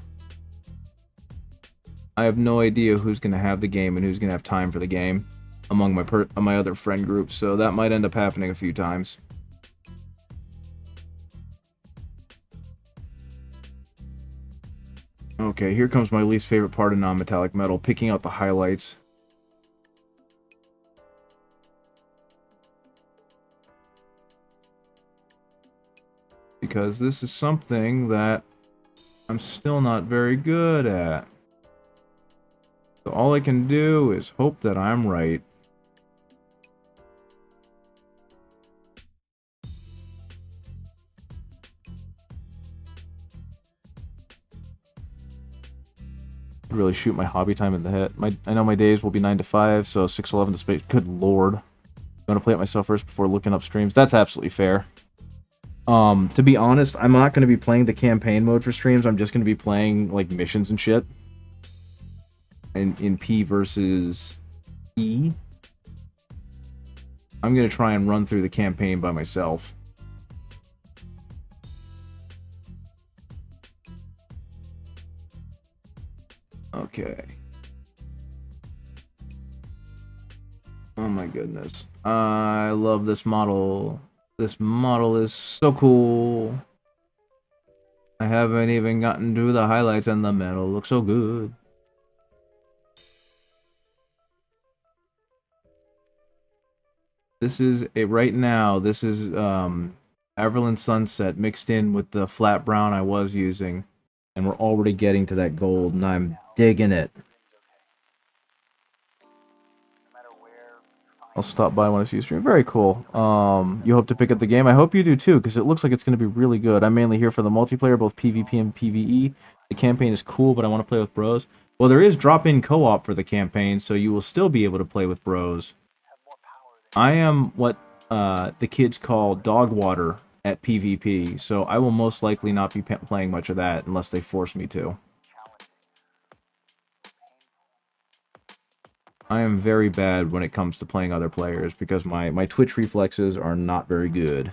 I have no idea who's going to have the game and who's going to have time for the game among my other friend groups, so that might end up happening a few times. Okay, here comes my least favorite part of non-metallic metal, picking out the highlights. Because this is something that I'm still not very good at. So all I can do is hope that I'm right. I'd really shoot my hobby time in the head. I know my days will be 9 to 5, so 6-11 to space. Good lord. I'm going to play it myself first before looking up streams. That's absolutely fair. To be honest, I'm not going to be playing the campaign mode for streams. I'm just going to be playing, like, missions and shit. In P versus E. I'm going to try and run through the campaign by myself. Okay. Oh my goodness. I love this model. This model is so cool. I haven't even gotten to the highlights and the metal looks so good. This is a right now. This is Everland Sunset mixed in with the flat brown I was using, and we're already getting to that gold, and I'm digging it. I'll stop by when I see you stream. Very cool. You hope to pick up the game? I hope you do too, because it looks like it's going to be really good. I'm mainly here for the multiplayer, both PvP and PvE. The campaign is cool, but I want to play with bros. Well, there is drop-in co-op for the campaign, so you will still be able to play with bros. I am what the kids call dog water at PvP, so I will most likely not be playing much of that unless they force me to. I am very bad when it comes to playing other players because my twitch reflexes are not very good.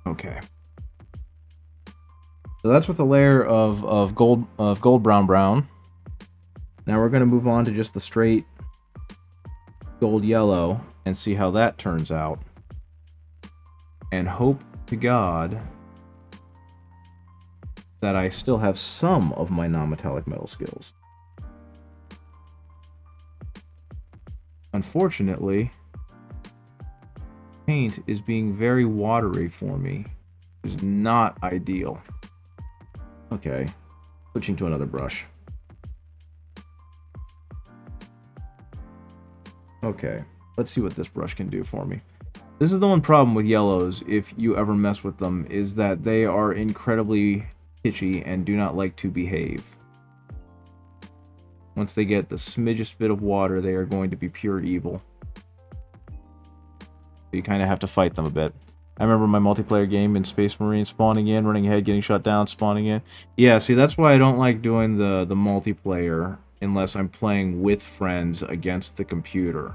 Okay. So that's with a layer of gold brown. Now we're going to move on to just the straight gold yellow and see how that turns out. And hope to God that I still have some of my non-metallic metal skills. Unfortunately, paint is being very watery for me, which is not ideal. Okay, switching to another brush. Okay, let's see what this brush can do for me. This is the one problem with yellows, if you ever mess with them, is that they are incredibly pitchy and do not like to behave. Once they get the smidgest bit of water, they are going to be pure evil. So you kind of have to fight them a bit. I remember my multiplayer game in Space Marine, spawning in, running ahead, getting shot down, spawning in. Yeah, see, that's why I don't like doing the multiplayer unless I'm playing with friends against the computer.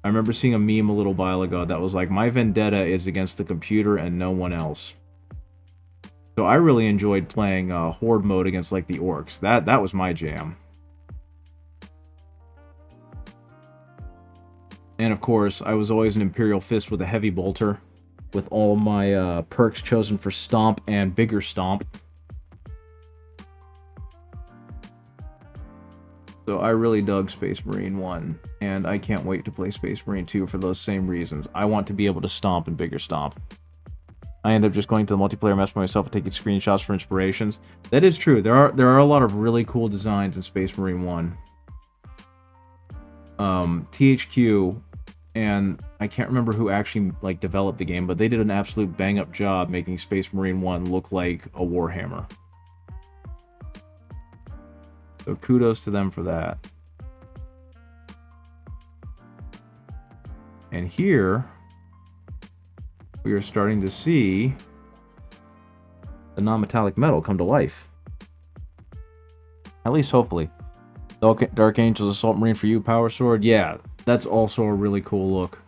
I remember seeing a meme a little while ago that was like, my vendetta is against the computer and no one else. So I really enjoyed playing Horde mode against like the orcs. That was my jam. And of course, I was always an Imperial Fist with a heavy bolter, with all my perks chosen for Stomp and Bigger Stomp. So I really dug Space Marine 1, and I can't wait to play Space Marine 2 for those same reasons. I want to be able to stomp and Bigger Stomp. I end up just going to the multiplayer mess by myself and taking screenshots for inspirations. That is true. There are a lot of really cool designs in Space Marine 1. THQ, and I can't remember who actually like developed the game, but they did an absolute bang-up job making Space Marine 1 look like a Warhammer. So kudos to them for that. And here, we are starting to see the non-metallic metal come to life. At least hopefully. Dark Angel's Assault Marine for you, Power Sword. Yeah, that's also a really cool look.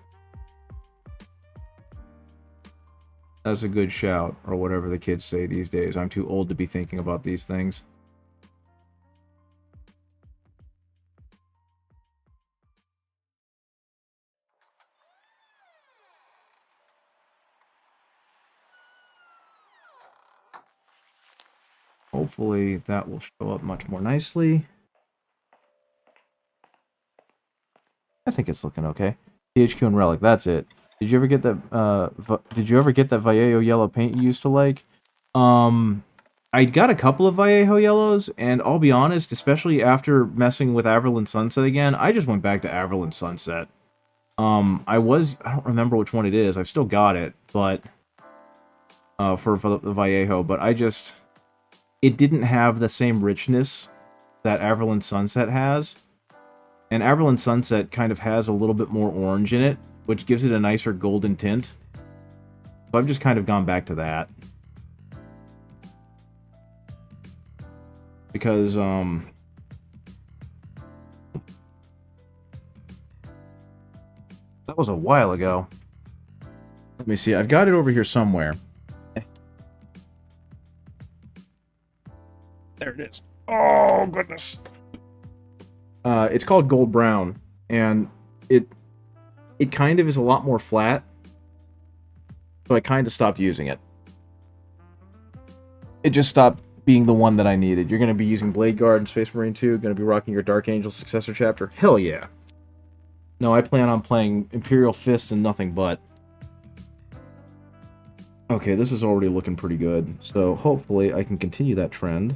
That's a good shout, or whatever the kids say these days. I'm too old to be thinking about these things. Hopefully that will show up much more nicely. I think it's looking okay. THQ and Relic, that's it. Did you ever get that Vallejo yellow paint you used to like? I got a couple of Vallejo yellows, and I'll be honest, especially after messing with Everland Sunset again, I just went back to Everland Sunset. I don't remember which one it is. I've still got it, but for the Vallejo, but it didn't have the same richness that Everland Sunset has. And Everland Sunset kind of has a little bit more orange in it, which gives it a nicer golden tint. So I've just kind of gone back to that. Because, that was a while ago. Let me see, I've got it over here somewhere. There it is. Oh, goodness. It's called Gold Brown, and it kind of is a lot more flat, so I kind of stopped using it. It just stopped being the one that I needed. You're going to be using Blade Guard and Space Marine 2, going to be rocking your Dark Angel Successor chapter. Hell yeah. No, I plan on playing Imperial Fist and nothing but. Okay, this is already looking pretty good. So hopefully I can continue that trend.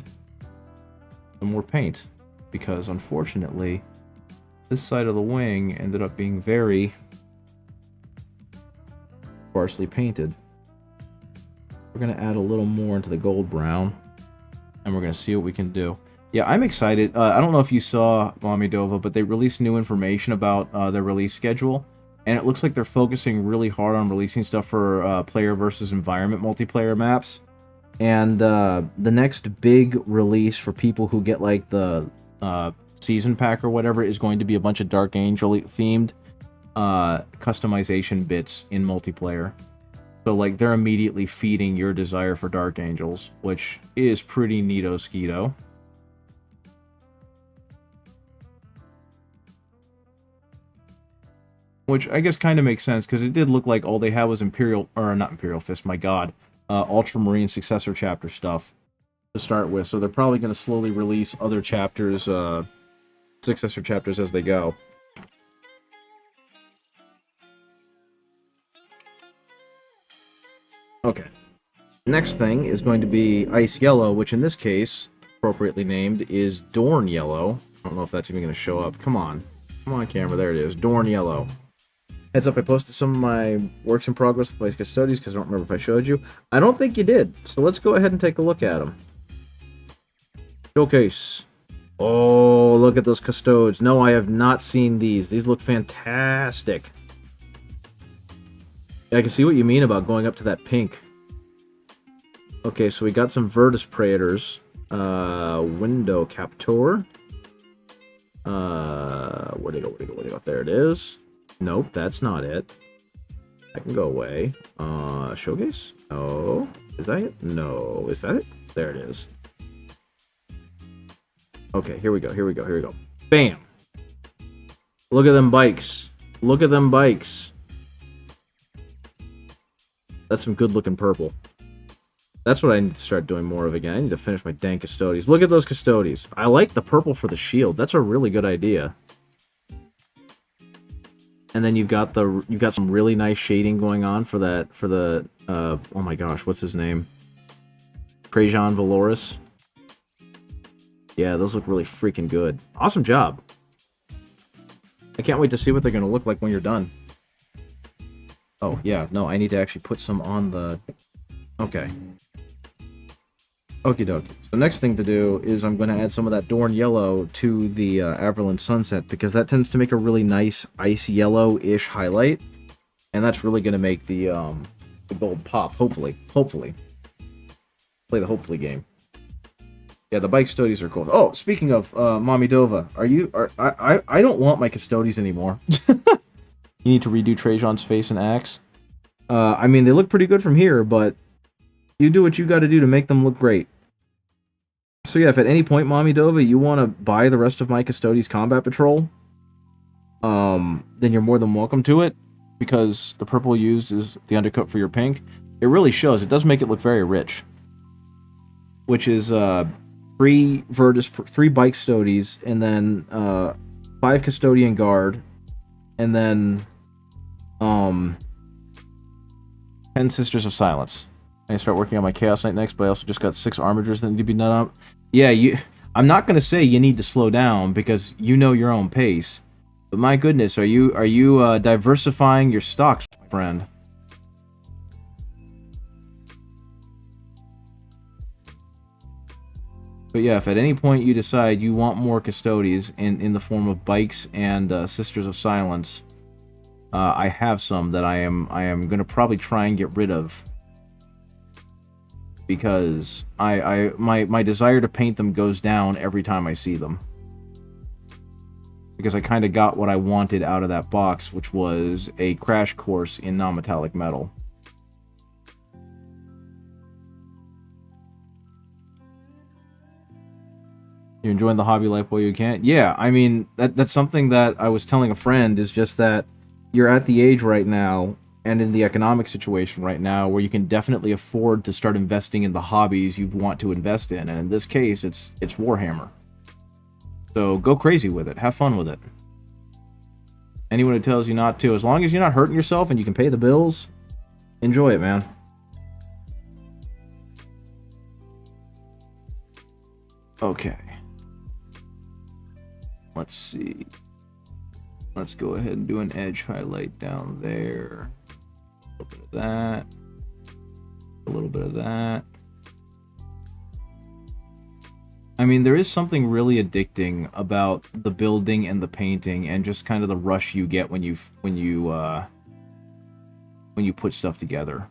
Some more paint. Because unfortunately, this side of the wing ended up being very sparsely painted. We're going to add a little more into the gold brown. And we're going to see what we can do. Yeah, I'm excited. I don't know if you saw Mommy Dova, but they released new information about their release schedule. And it looks like they're focusing really hard on releasing stuff for player versus environment multiplayer maps. And the next big release for people who get like the season pack or whatever is going to be a bunch of Dark Angel themed customization bits in multiplayer. So like they're immediately feeding your desire for Dark Angels, which is pretty neato skeeto. Which I guess kind of makes sense, because it did look like all they had was Imperial, or not Imperial Fist, my god, Ultramarine Successor Chapter stuff to start with. So they're probably going to slowly release other chapters, Successor Chapters as they go. Okay. Next thing is going to be Ice Yellow, which in this case, appropriately named, is Dorn Yellow. I don't know if that's even going to show up. Come on. Come on, camera. There it is. Dorn Yellow. Heads up, I posted some of my works in progress with Place Custodies because I don't remember if I showed you. I don't think you did, so let's go ahead and take a look at them. Showcase. Oh, look at those Custodes. No, I have not seen these. These look fantastic. Yeah, I can see what you mean about going up to that pink. Okay, so we got some Virtus Praetors. Window Captor. Where'd it go? There it is. Nope, that's not it. I can go away. Showcase? Oh, is that it? No, is that it? There it is. Okay, here we go. Bam! Look at them bikes. Look at them bikes. That's some good-looking purple. That's what I need to start doing more of again. I need to finish my dang Custodies. Look at those Custodies. I like the purple for the shield. That's a really good idea. And then you've got some really nice shading going on for the oh my gosh, what's his name? Trajan Valoris. Yeah, those look really freaking good. Awesome job. I can't wait to see what they're gonna look like when you're done. Oh yeah, no, I need to actually put some on the. Okay. Okie dokie. So next thing to do is I'm going to add some of that Dorn Yellow to the Averland Sunset, because that tends to make a really nice ice yellow-ish highlight, and that's really going to make the gold pop. Hopefully. Play the hopefully game. Yeah, the bike Custodies are cool. Oh, speaking of Mommy Dova, I don't want my Custodies anymore. You need to redo Trajan's face and axe. I mean, they look pretty good from here, but you do what you got to do to make them look great. So yeah, if at any point, Mommy Dova, you want to buy the rest of my Custodies Combat Patrol, then you're more than welcome to it, because the purple used is the undercut for your pink. It really shows. It does make it look very rich. Which is 3 bike Custodies, and then 5 Custodian Guard, and then 10 Sisters of Silence. I start working on my Chaos Knight next, but I also just got 6 Armigers that need to be done up. Yeah, I'm not going to say you need to slow down, because you know your own pace. But my goodness, are you diversifying your stocks, my friend? But yeah, if at any point you decide you want more Custodies in the form of bikes and Sisters of Silence, I have some that I am going to probably try and get rid of. Because my desire to paint them goes down every time I see them. Because I kind of got what I wanted out of that box, which was a crash course in non-metallic metal. You're enjoying the hobby life while you can? Yeah, I mean, that's something that I was telling a friend, is just that you're at the age right now and in the economic situation right now where you can definitely afford to start investing in the hobbies you want to invest in. And in this case, it's Warhammer. So go crazy with it. Have fun with it. Anyone who tells you not to, as long as you're not hurting yourself and you can pay the bills, enjoy it, man. Okay. Let's see. Let's go ahead and do an edge highlight down there. A little bit of that. A little bit of that. I mean, there is something really addicting about the building and the painting and just kind of the rush you get when you put stuff together.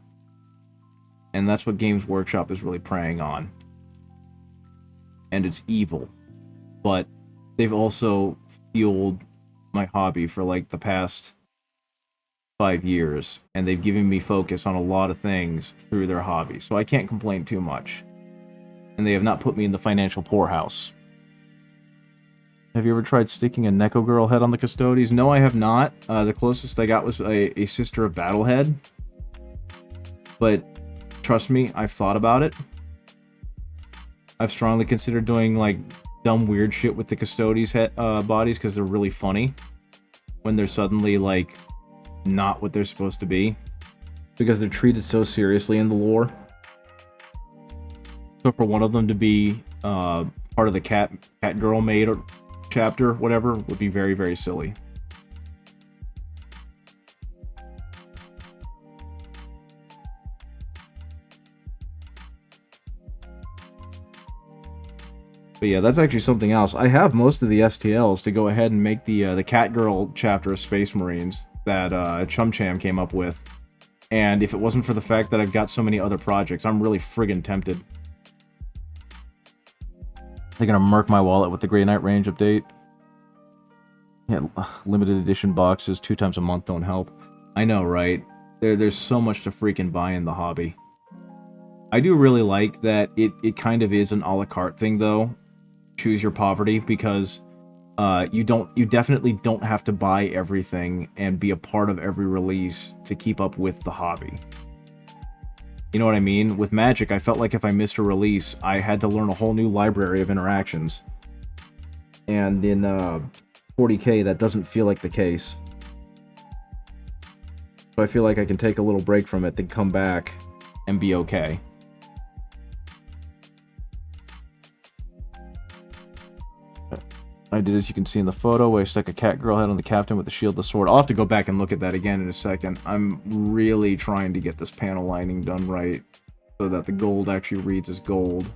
And that's what Games Workshop is really preying on. And it's evil. But they've also fueled my hobby for like the past 5 years, and they've given me focus on a lot of things through their hobby, so I can't complain too much. And they have not put me in the financial poorhouse. Have you ever tried sticking a Neko Girl head on the Custodes? No, I have not. The closest I got was a Sister of Battlehead. But trust me, I've thought about it. I've strongly considered doing like dumb weird shit with the Custodes bodies because they're really funny when they're suddenly like not what they're supposed to be because they're treated so seriously in the lore. So for one of them to be part of the cat girl maid or chapter, whatever, would be very, very silly. But yeah, that's actually something else. I have most of the STLs to go ahead and make the Catgirl chapter of Space Marines that Chum Cham came up with. And if it wasn't for the fact that I've got so many other projects, I'm really friggin' tempted. They're gonna murk my wallet with the Grey Knight range update. Yeah, limited edition boxes 2 times a month don't help. I know, right? There's so much to freaking buy in the hobby. I do really like that it kind of is an a la carte thing, though. Choose your poverty, because you definitely don't have to buy everything and be a part of every release to keep up with the hobby. You know what I mean? With Magic, I felt like if I missed a release, I had to learn a whole new library of interactions. And in 40K, that doesn't feel like the case. So I feel like I can take a little break from it, then come back and be okay. I did, as you can see in the photo, where I stuck a cat girl head on the captain with the shield, the sword. I'll have to go back and look at that again in a second. I'm really trying to get this panel lining done right, so that the gold actually reads as gold.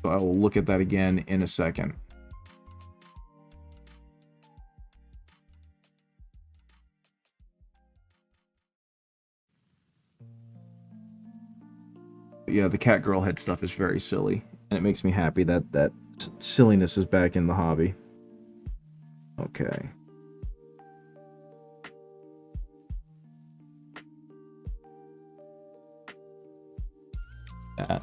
So I will look at that again in a second. But yeah, the cat girl head stuff is very silly, and it makes me happy that that silliness is back in the hobby. Okay. That.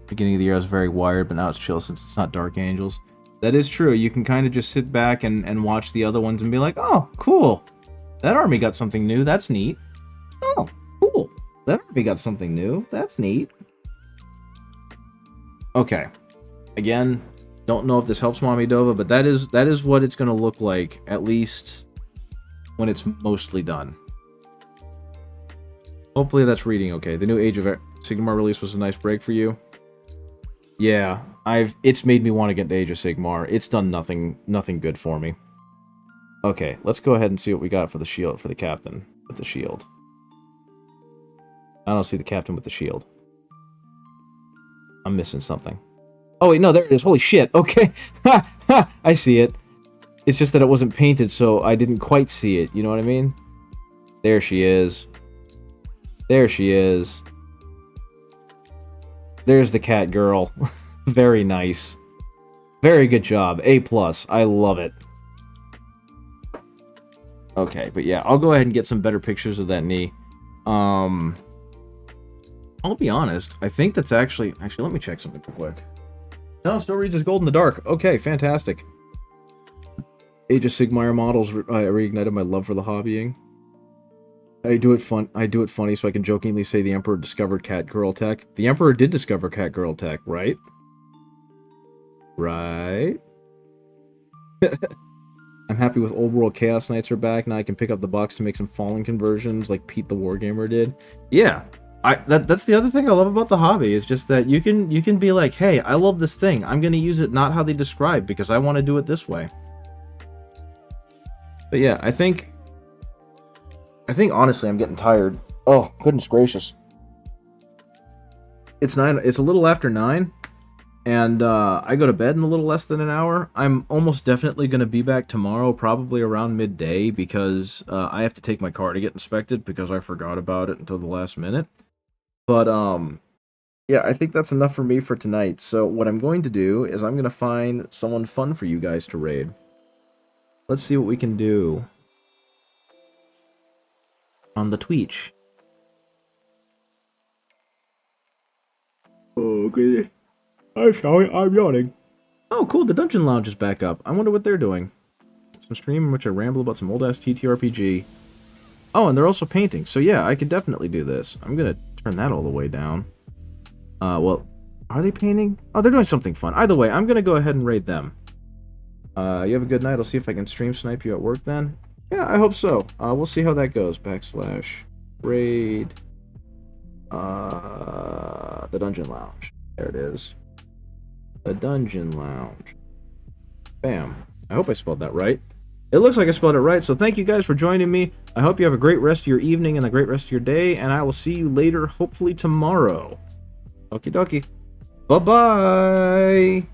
Beginning of the year I was very wired, but now it's chill since it's not Dark Angels. That is true. You can kind of just sit back and watch the other ones and be like, oh, cool. That army got something new. That's neat. Oh, cool. That army got something new. That's neat. Okay. Again, don't know if this helps Mommy Dova, but that is what it's going to look like, at least when it's mostly done. Hopefully that's reading okay. The new Age of Sigmar release was a nice break for you. Yeah, it's made me want to get to Age of Sigmar. It's done nothing good for me. Okay, let's go ahead and see what we got for the shield, for the captain with the shield. I don't see the captain with the shield. I'm missing something. Oh wait, no, there it is. Holy shit. Okay. Ha! Ha! I see it. It's just that it wasn't painted, so I didn't quite see it. You know what I mean? There she is. There she is. There's the cat girl. Very nice. Very good job. A+. I love it. Okay, but yeah, I'll go ahead and get some better pictures of that knee. I'll be honest, I think that's actually, let me check something real quick. No, still reads as gold in the dark. Okay, fantastic. Age of Sigmar models reignited my love for the hobbying. I do it funny so I can jokingly say the Emperor discovered cat girl tech. The Emperor did discover cat girl tech, right? Right? I'm happy with Old World Chaos Knights are back. Now I can pick up the box to make some Fallen conversions like Pete the Wargamer did. Yeah. That's the other thing I love about the hobby is just that you can be like, hey, I love this thing. I'm gonna use it not how they describe because I want to do it this way. But yeah, I think honestly I'm getting tired. Oh, goodness gracious. It's a little after 9. And I go to bed in a little less than an hour. I'm almost definitely going to be back tomorrow, probably around midday, because I have to take my car to get inspected because I forgot about it until the last minute. But, yeah, I think that's enough for me for tonight. So what I'm going to do is I'm going to find someone fun for you guys to raid. Let's see what we can do on the Twitch. Okay. I'm sorry, I'm yawning. Oh, cool, the Dungeon Lounge is back up. I wonder what they're doing. Some stream in which I ramble about some old-ass TTRPG. Oh, and they're also painting, so yeah, I could definitely do this. I'm gonna turn that all the way down. Well, are they painting? Oh, they're doing something fun. Either way, I'm gonna go ahead and raid them. You have a good night. I'll see if I can stream snipe you at work then. Yeah, I hope so. We'll see how that goes. / raid... the Dungeon Lounge. There it is. The Dungeon Lounge. Bam. I hope I spelled that right. It looks like I spelled it right, so thank you guys for joining me. I hope you have a great rest of your evening and a great rest of your day, and I will see you later, hopefully tomorrow. Okie dokie. Bye-bye!